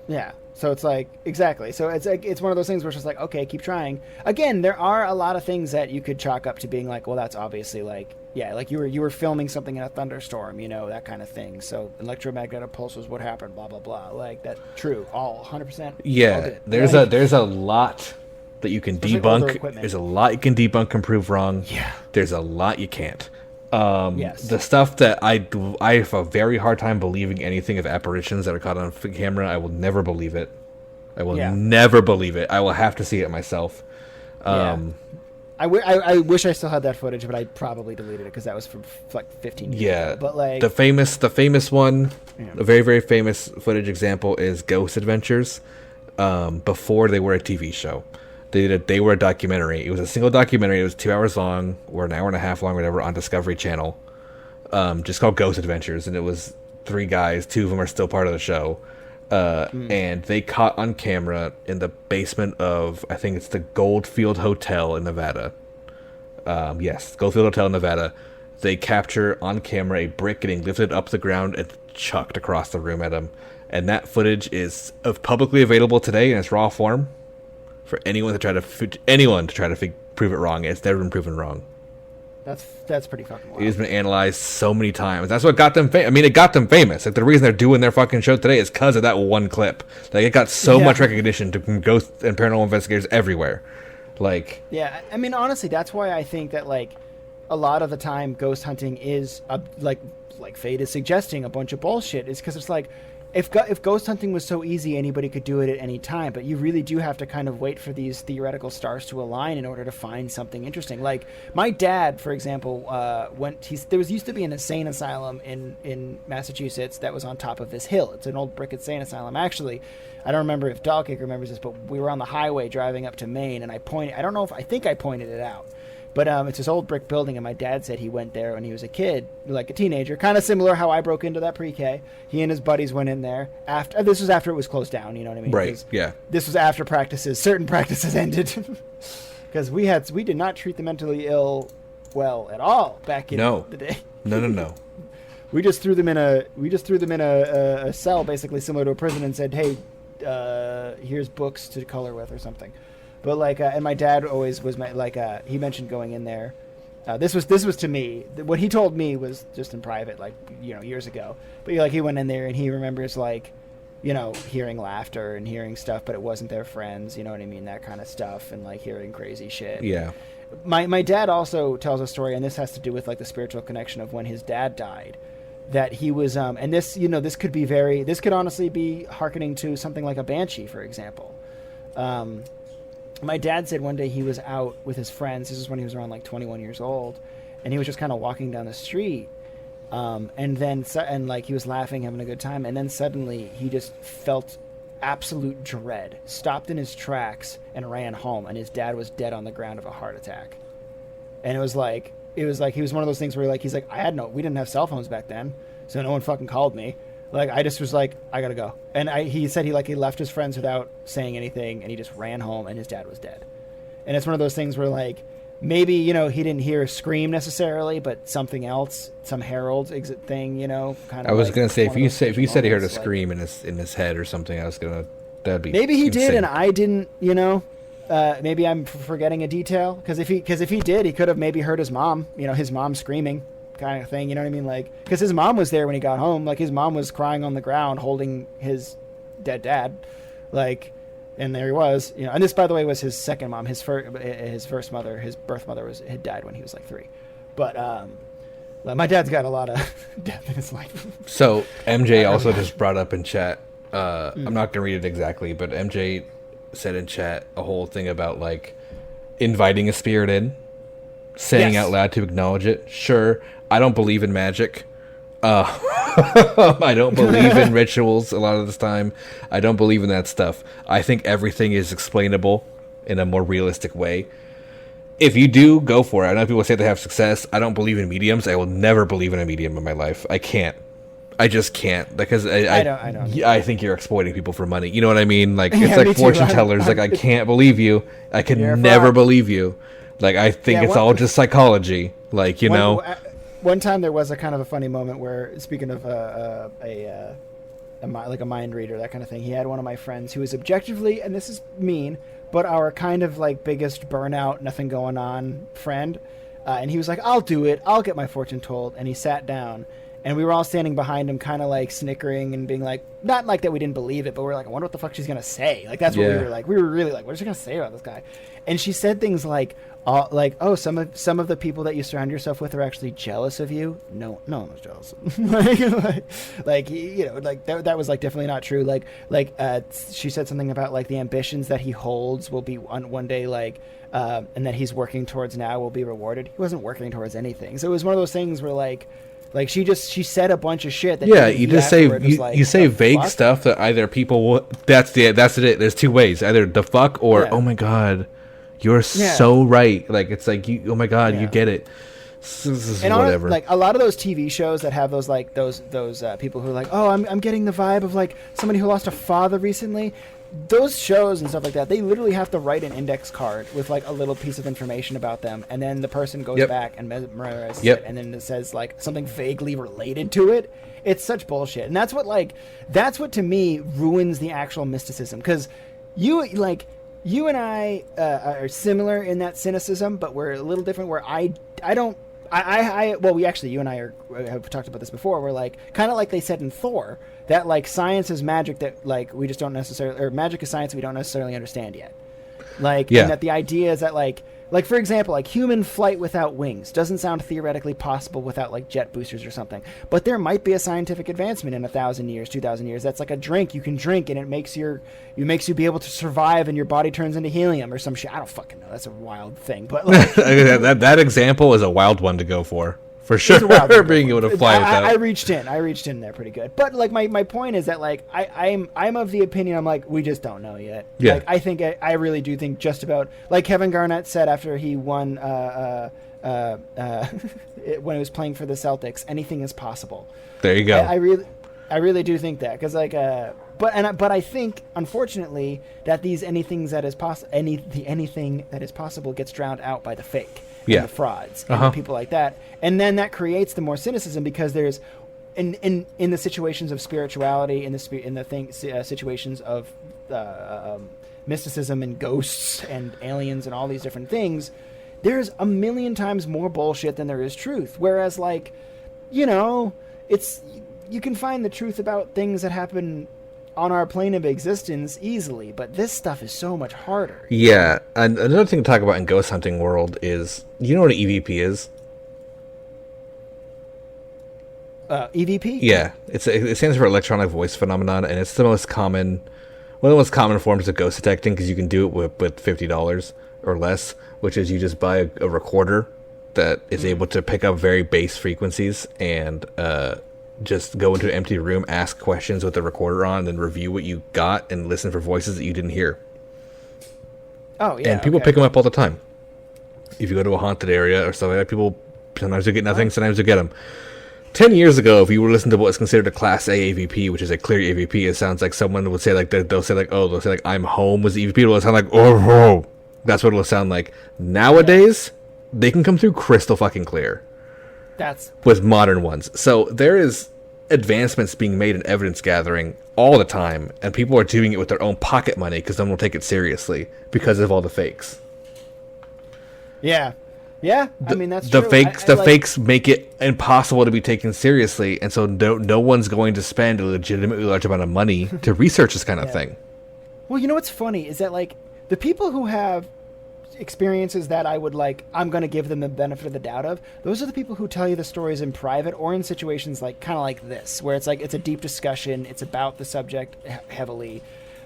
Yeah. So it's like, exactly. So it's like, it's one of those things where it's just like, okay, keep trying. Again, there are a lot of things that you could chalk up to being like, well, that's obviously like, yeah, like you were filming something in a thunderstorm, you know, that kind of thing. So electromagnetic pulses would happen, blah, blah, blah. Like that's true. All 100%. Yeah. There's a lot that you can debunk. There's a lot you can debunk and prove wrong. Yeah. There's a lot you can't. Yes. The stuff that I have a very hard time believing anything of apparitions that are caught on camera. I will never believe it. I will never believe it. I will have to see it myself. I wish I still had that footage, but I probably deleted it because that was from like 15 years ago. But like the famous one, a very, very famous footage example is Ghost Adventures. Before they were a TV show. They were a documentary. It was a single documentary. It was 2 hours long or an hour and a half long, or whatever, on Discovery Channel. Just called Ghost Adventures, and it was 3 guys. 2 of them are still part of the show. and they caught on camera in the basement of, I think it's the Goldfield Hotel in Nevada. Yes, Goldfield Hotel in Nevada. They capture on camera a brick getting lifted up the ground and chucked across the room at him. And that footage is publicly available today in its raw form for anyone to try to prove it wrong. It's never been proven wrong. That's pretty fucking wild. It has been analyzed so many times. That's what got them famous. I mean, it got them famous. Like, the reason they're doing their fucking show today is because of that one clip. Like, it got so much recognition from ghost and paranormal investigators everywhere. Like, yeah, I mean, honestly, that's why I think that, like, a lot of the time ghost hunting is like Fate is suggesting, a bunch of bullshit. Is because it's like, if ghost hunting was so easy, anybody could do it at any time, but you really do have to kind of wait for these theoretical stars to align in order to find something interesting. Like, my dad, for example, there used to be an insane asylum in Massachusetts that was on top of this hill. It's an old brick insane asylum. Actually, I don't remember if Dogkick remembers this, but we were on the highway driving up to Maine, and I think I pointed it out. But it's this old brick building, and my dad said he went there when he was a kid, like a teenager, kind of similar how I broke into that pre-K. He and his buddies went in there. This was after it was closed down, you know what I mean? Right, yeah. This was after certain practices ended. Because we did not treat the mentally ill well at all back in the day. No. We just threw them in a cell, basically similar to a prison, and said, hey, here's books to color with or something. But like, and my dad always was he mentioned going in there. This was to me. What he told me was just in private, like, years ago. But like, he went in there and he remembers, like, hearing laughter and hearing stuff, but it wasn't their friends. You know what I mean? That kind of stuff, and like hearing crazy shit. Yeah. My dad also tells a story, and this has to do with like the spiritual connection of when his dad died. That he was, and this this could honestly be hearkening to something like a Banshee, for example. My dad said one day he was out with his friends. This is when he was around like 21 years old, and he was just kind of walking down the street, and he was laughing, having a good time, and then suddenly he just felt absolute dread, stopped in his tracks, and ran home. And his dad was dead on the ground of a heart attack. And it was like he was one of those things where we didn't have cell phones back then, so no one fucking called me. Like, I just was like, I gotta go. And he said he left his friends without saying anything, and he just ran home, and his dad was dead. And it's one of those things where, like, maybe, he didn't hear a scream necessarily, but something else, some herald exit thing, kind of. I was gonna say, if you said he heard a scream in his head or something, that'd be maybe he insane. did, and I didn't, maybe I'm forgetting a detail, because if he did, he could have maybe heard his mom, his mom screaming. Kind of thing, you know what I mean? Like, because his mom was there when he got home. Like, his mom was crying on the ground holding his dead dad, like, and there he was, and this, by the way, was his second mom. His first mother, his birth mother, had died when he was like 3. But my dad's got a lot of death in his life. So MJ also just brought up in chat, I'm not gonna read it exactly, but MJ said in chat a whole thing about, like, inviting a spirit in, saying out loud to acknowledge it. Sure, I don't believe in magic. I don't believe in rituals a lot of this time. I don't believe in that stuff. I think everything is explainable in a more realistic way. If you do, go for it. I know people say they have success. I don't believe in mediums. I will never believe in a medium in my life. I can't. I just can't, because I think you're exploiting people for money. You know what I mean? Like, it's like fortune tellers. Like, I can't believe you. I can never believe you. Like, I think it's all just psychology. Like, One time there was a kind of a funny moment where, speaking of a mind reader, that kind of thing, he had one of my friends who was objectively, and this is mean, but our kind of like biggest burnout, nothing going on friend. And he was like, I'll do it. I'll get my fortune told. And he sat down, and we were all standing behind him, kind of like snickering and being like, not like that we didn't believe it, but we're like, I wonder what the fuck she's going to say. Like, that's what we were like. We were really like, what is she going to say about this guy? And she said things like, some of the people that you surround yourself with are actually jealous of you. No one was jealous. That was like definitely not true. She said something about like the ambitions that he holds will be one day and that he's working towards now will be rewarded. He wasn't working towards anything. So it was one of those things where like she said a bunch of shit. That you just say you say vague stuff that either people will. That's it. There's two ways: either the fuck or oh my god. You're so right. Like, it's like, oh my God, you get it. And whatever. Like a lot of those TV shows that have those like those people who are like, oh, I'm getting the vibe of like somebody who lost a father recently. Those shows and stuff like that, they literally have to write an index card with like a little piece of information about them, and then the person goes back and memorizes it, and then it says like something vaguely related to it. It's such bullshit, and that's what to me ruins the actual mysticism. Because you and I are similar in that cynicism, but we're a little different. Where you and I have talked about this before. We're like kind of like they said in Thor. That like science is magic that like we just don't necessarily, or magic is science that we don't necessarily understand yet. Like, and that the idea is that like for example, like human flight without wings doesn't sound theoretically possible without like jet boosters or something. But there might be a scientific advancement in 1,000 years, 2,000 years. That's like a drink you can drink and it makes you be able to survive and your body turns into helium or some shit. I don't fucking know. That's a wild thing, but like, that example is a wild one to go for. For sure, being able to fly without. I reached in there pretty good. But like my point is that like I'm of the opinion, I'm like, we just don't know yet. Yeah. Like I really do think just about, like Kevin Garnett said after he won when he was playing for the Celtics, anything is possible. There you go. I really do think that, because like but I think unfortunately that anything that is possible gets drowned out by the fake. And the frauds and the people like that, and then that creates the more cynicism, because there's in the situations of spirituality, in the situations of mysticism and ghosts and aliens and all these different things, there's a million times more bullshit than there is truth. Whereas like, you can find the truth about things that happen on our plane of existence easily, but this stuff is so much harder. Yeah, and another thing to talk about in ghost hunting world is, you know what an EVP is? EVP? Yeah, it stands for electronic voice phenomenon, and it's one of the most common forms of ghost detecting, because you can do it with $50 or less, which is you just buy a recorder that is able to pick up very base frequencies and just go into an empty room, ask questions with the recorder on, and then review what you got and listen for voices that you didn't hear. Oh, yeah. And people pick them up all the time. If you go to a haunted area or something like that, people, sometimes you get nothing, sometimes you get them. 10 years ago, if you were listening to what was considered a Class A AVP, which is a clear AVP, it sounds like someone would say like, they'll say like, I'm home was the EVP. It'll sound like, oh. That's what it'll sound like. Nowadays, they can come through crystal fucking clear. With modern ones. So there is advancements being made in evidence gathering all the time, and people are doing it with their own pocket money because no one will take it seriously because of all the fakes. Yeah. I mean, that's the true. Fakes make it impossible to be taken seriously, and so no one's going to spend a legitimately large amount of money to research this kind of thing. Well, you know what's funny is that like the people who have experiences that I'm going to give them the benefit of the doubt of, those are the people who tell you the stories in private or in situations like kind of like this, where it's like it's a deep discussion, it's about the subject heavily,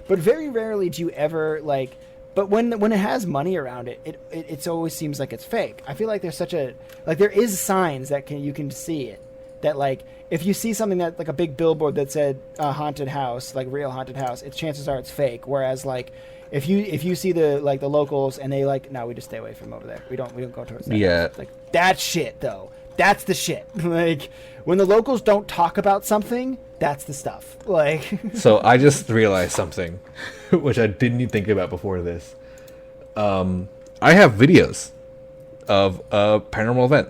but very rarely do you ever like. But when it has money around it, it always seems like it's fake. I feel like there's there is signs that you can see it, that like if you see something that like a big billboard that said haunted house, like real haunted house, chances are it's fake. Whereas like if you see the locals and they like, no, we just stay away from over there. We don't go towards that. Yeah. Like that shit though. That's the shit. Like when the locals don't talk about something, that's the stuff. Like So I just realized something which I didn't even think about before this. I have videos of a paranormal event.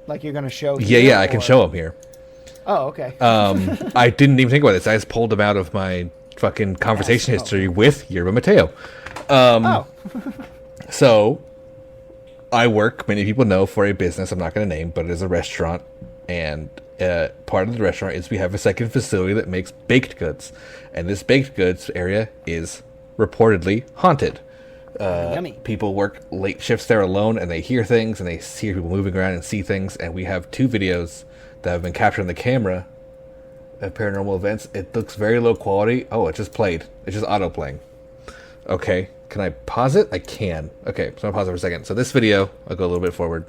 Like you're gonna show here, Yeah, I can show them here. Oh, okay. I didn't even think about this. I just pulled them out of my fucking conversation history with Yerba Mateo. So I work, many people know, for a business I'm not going to name, but it is a restaurant, and part of the restaurant is we have a second facility that makes baked goods, and this baked goods area is reportedly haunted. Yummy. People work late shifts there alone, and they hear things, and they see people moving around and see things, and we have 2 videos that have been captured on the camera of paranormal events. It looks very low quality. Oh, it just played. It's just auto-playing. Okay. Can I pause it? I can. Okay, so I'm going to pause it for a second. So this video, I'll go a little bit forward,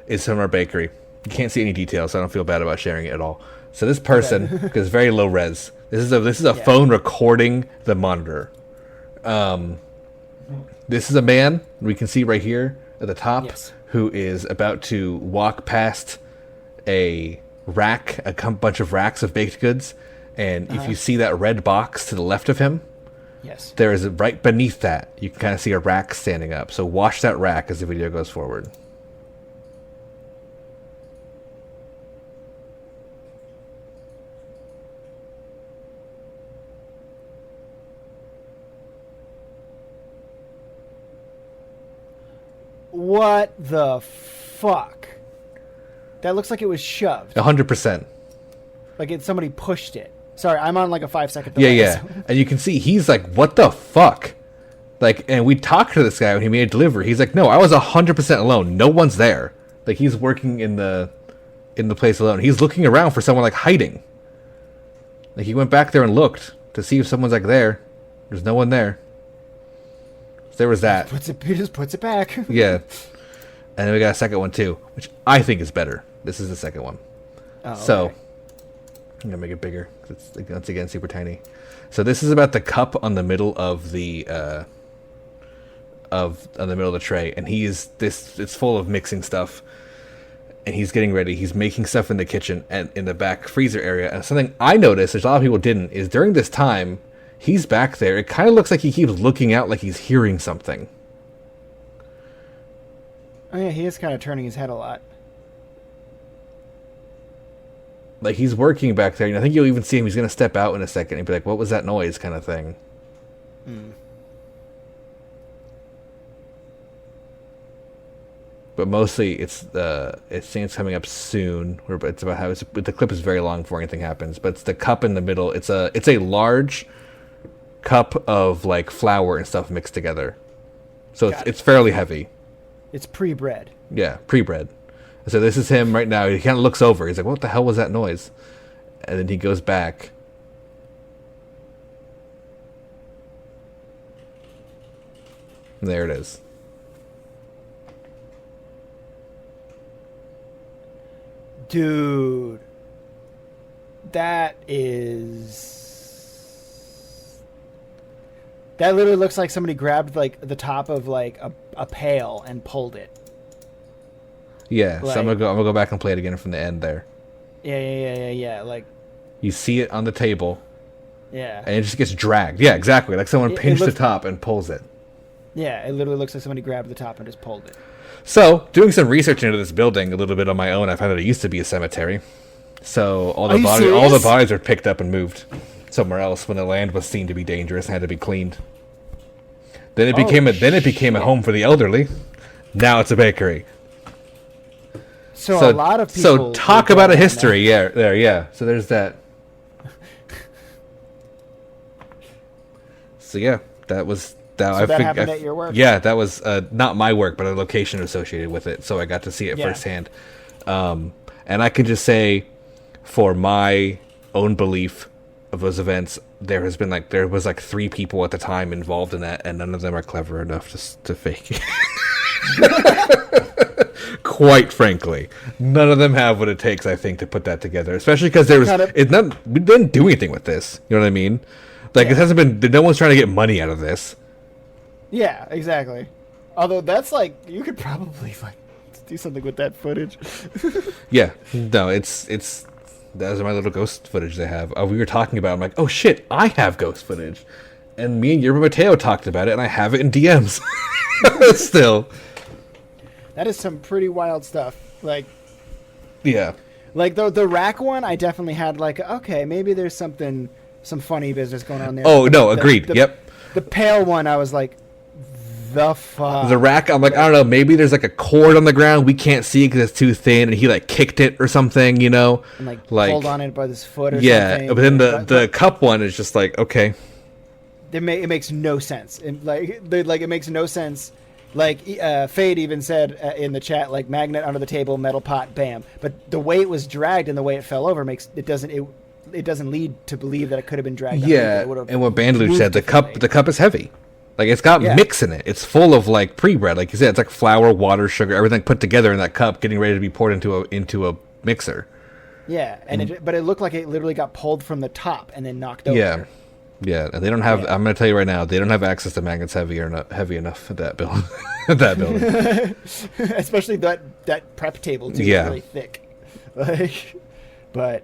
is from our bakery. You can't see any details, so I don't feel bad about sharing it at all. So this person, because it's very low res, this is a phone recording the monitor. This is a man, we can see right here at the top, who is about to walk past a rack, bunch of racks of baked goods, and if you see that red box to the left of him, yes, there is right beneath that, you can kind of see a rack standing up. So watch that rack as the video goes forward. What the fuck? That looks like it was shoved. 100%. Like somebody pushed it. Sorry, I'm on like a 5-second delay. delay. Yeah. And you can see he's like, what the fuck? Like, and we talked to this guy when he made a delivery. He's like, no, I was 100% alone. No one's there. Like, he's working in the place alone. He's looking around for someone like hiding. Like, he went back there and looked to see if someone's like there. There's no one there. So there was that. He just puts it back. Yeah. And then we got a second one too, which I think is better. This is the second one. Oh, so okay. I'm gonna make it bigger because it's once again super tiny. So this is about the cup on the middle of the on the middle of the tray, and it's full of mixing stuff, and he's getting ready. He's making stuff in the kitchen and in the back freezer area. And something I noticed, which a lot of people didn't, is during this time he's back there. It kind of looks like he keeps looking out, like he's hearing something. Oh yeah, he is kind of turning his head a lot. Like, he's working back there, and I think you'll even see him. He's going to step out in a second and be like, what was that noise, kind of thing. But mostly, it's saying it's coming up soon. It's about how the clip is very long before anything happens. But it's the cup in the middle. It's a large cup of, like, flour and stuff mixed together. So it's fairly heavy. It's pre-bread. Yeah, pre-bread. So this is him right now. He kind of looks over. He's like, what the hell was that noise? And then he goes back. And there it is. Dude. That is... That literally looks like somebody grabbed, like, the top of, like, a pail and pulled it. Yeah, like, so I'm gonna go back and play it again from the end there. Yeah. Like, you see it on the table. Yeah. And it just gets dragged. Yeah, exactly. Like someone pinched the top and pulls it. Yeah, it literally looks like somebody grabbed the top and just pulled it. So, doing some research into this building a little bit on my own, I found that it used to be a cemetery. So all the bodies were picked up and moved somewhere else when the land was seen to be dangerous and had to be cleaned. Then it became a home for the elderly. Now it's a bakery. So a lot of people. So talk about a history, yeah. So there's that. So yeah, that was that. So that happened at your work. Yeah, that was not my work, but a location associated with it. So I got to see it firsthand. And I can just say, for my own belief of those events, there was 3 people at the time involved in that, and none of them are clever enough to fake it. Quite frankly, none of them have what it takes, I think, to put that together. Especially because we didn't do anything with this. You know what I mean? Like, it hasn't been. No one's trying to get money out of this. Yeah, exactly. Although that's like, you could probably like do something with that footage. Yeah, no, it's those are my little ghost footage they have. We were talking about it. I'm like, oh shit, I have ghost footage, and me and Yerba Mateo talked about it, and I have it in DMs. Still. That is some pretty wild stuff. Like, yeah, like the rack one, I definitely had like, okay, maybe there's some funny business going on there. Oh no, agreed. Yep. The pale one, I was like, the fuck. The rack, I'm like, I don't know, maybe there's like a cord on the ground we can't see because it's too thin, and he like kicked it or something, you know, and like pulled on it by his foot or something. Yeah, but then the cup one is just like, okay, it makes no sense. It makes no sense. Like, Fade even said in the chat, like, magnet under the table, metal pot, bam. But the way it was dragged and the way it fell over it doesn't lead to believe that it could have been dragged. Yeah, and what Bandluch said, the cup is heavy. Like, it's got mix in it. It's full of, like, pre-bread. Like you said, it's like flour, water, sugar, everything put together in that cup, getting ready to be poured into a mixer. Yeah, but it looked like it literally got pulled from the top and then knocked over. Yeah. Yeah, and they don't have. I'm going to tell you right now, they don't have access to magnets heavy enough at that build. That building, especially that prep table too. Yeah, is really thick. But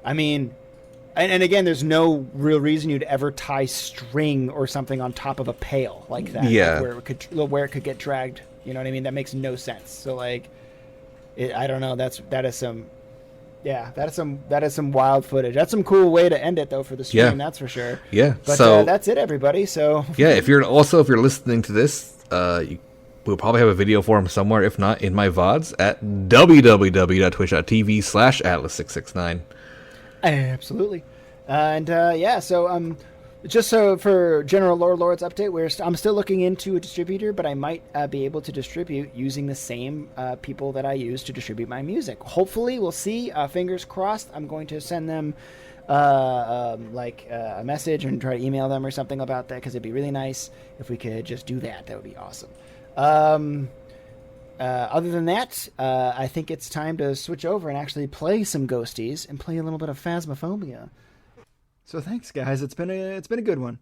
I mean, and again, there's no real reason you'd ever tie string or something on top of a pail like that. Yeah, like where it could get dragged. You know what I mean? That makes no sense. So like, I don't know. That is some wild footage. That's some cool way to end it though for the stream. That's for sure. Yeah. But so that's it, everybody. So yeah, if you're listening to this, we'll probably have a video for him somewhere. If not, in my VODs at www.twitch.tv/Atlas669. Absolutely. And so just so for general Lore Lords update, I'm still looking into a distributor, but I might be able to distribute using the same people that I use to distribute my music. Hopefully, we'll see. Fingers crossed. I'm going to send them a message and try to email them or something about that, because it'd be really nice if we could just do that. That would be awesome. Other than that, I think it's time to switch over and actually play some ghosties and play a little bit of Phasmophobia. So thanks, guys. It's been a good one.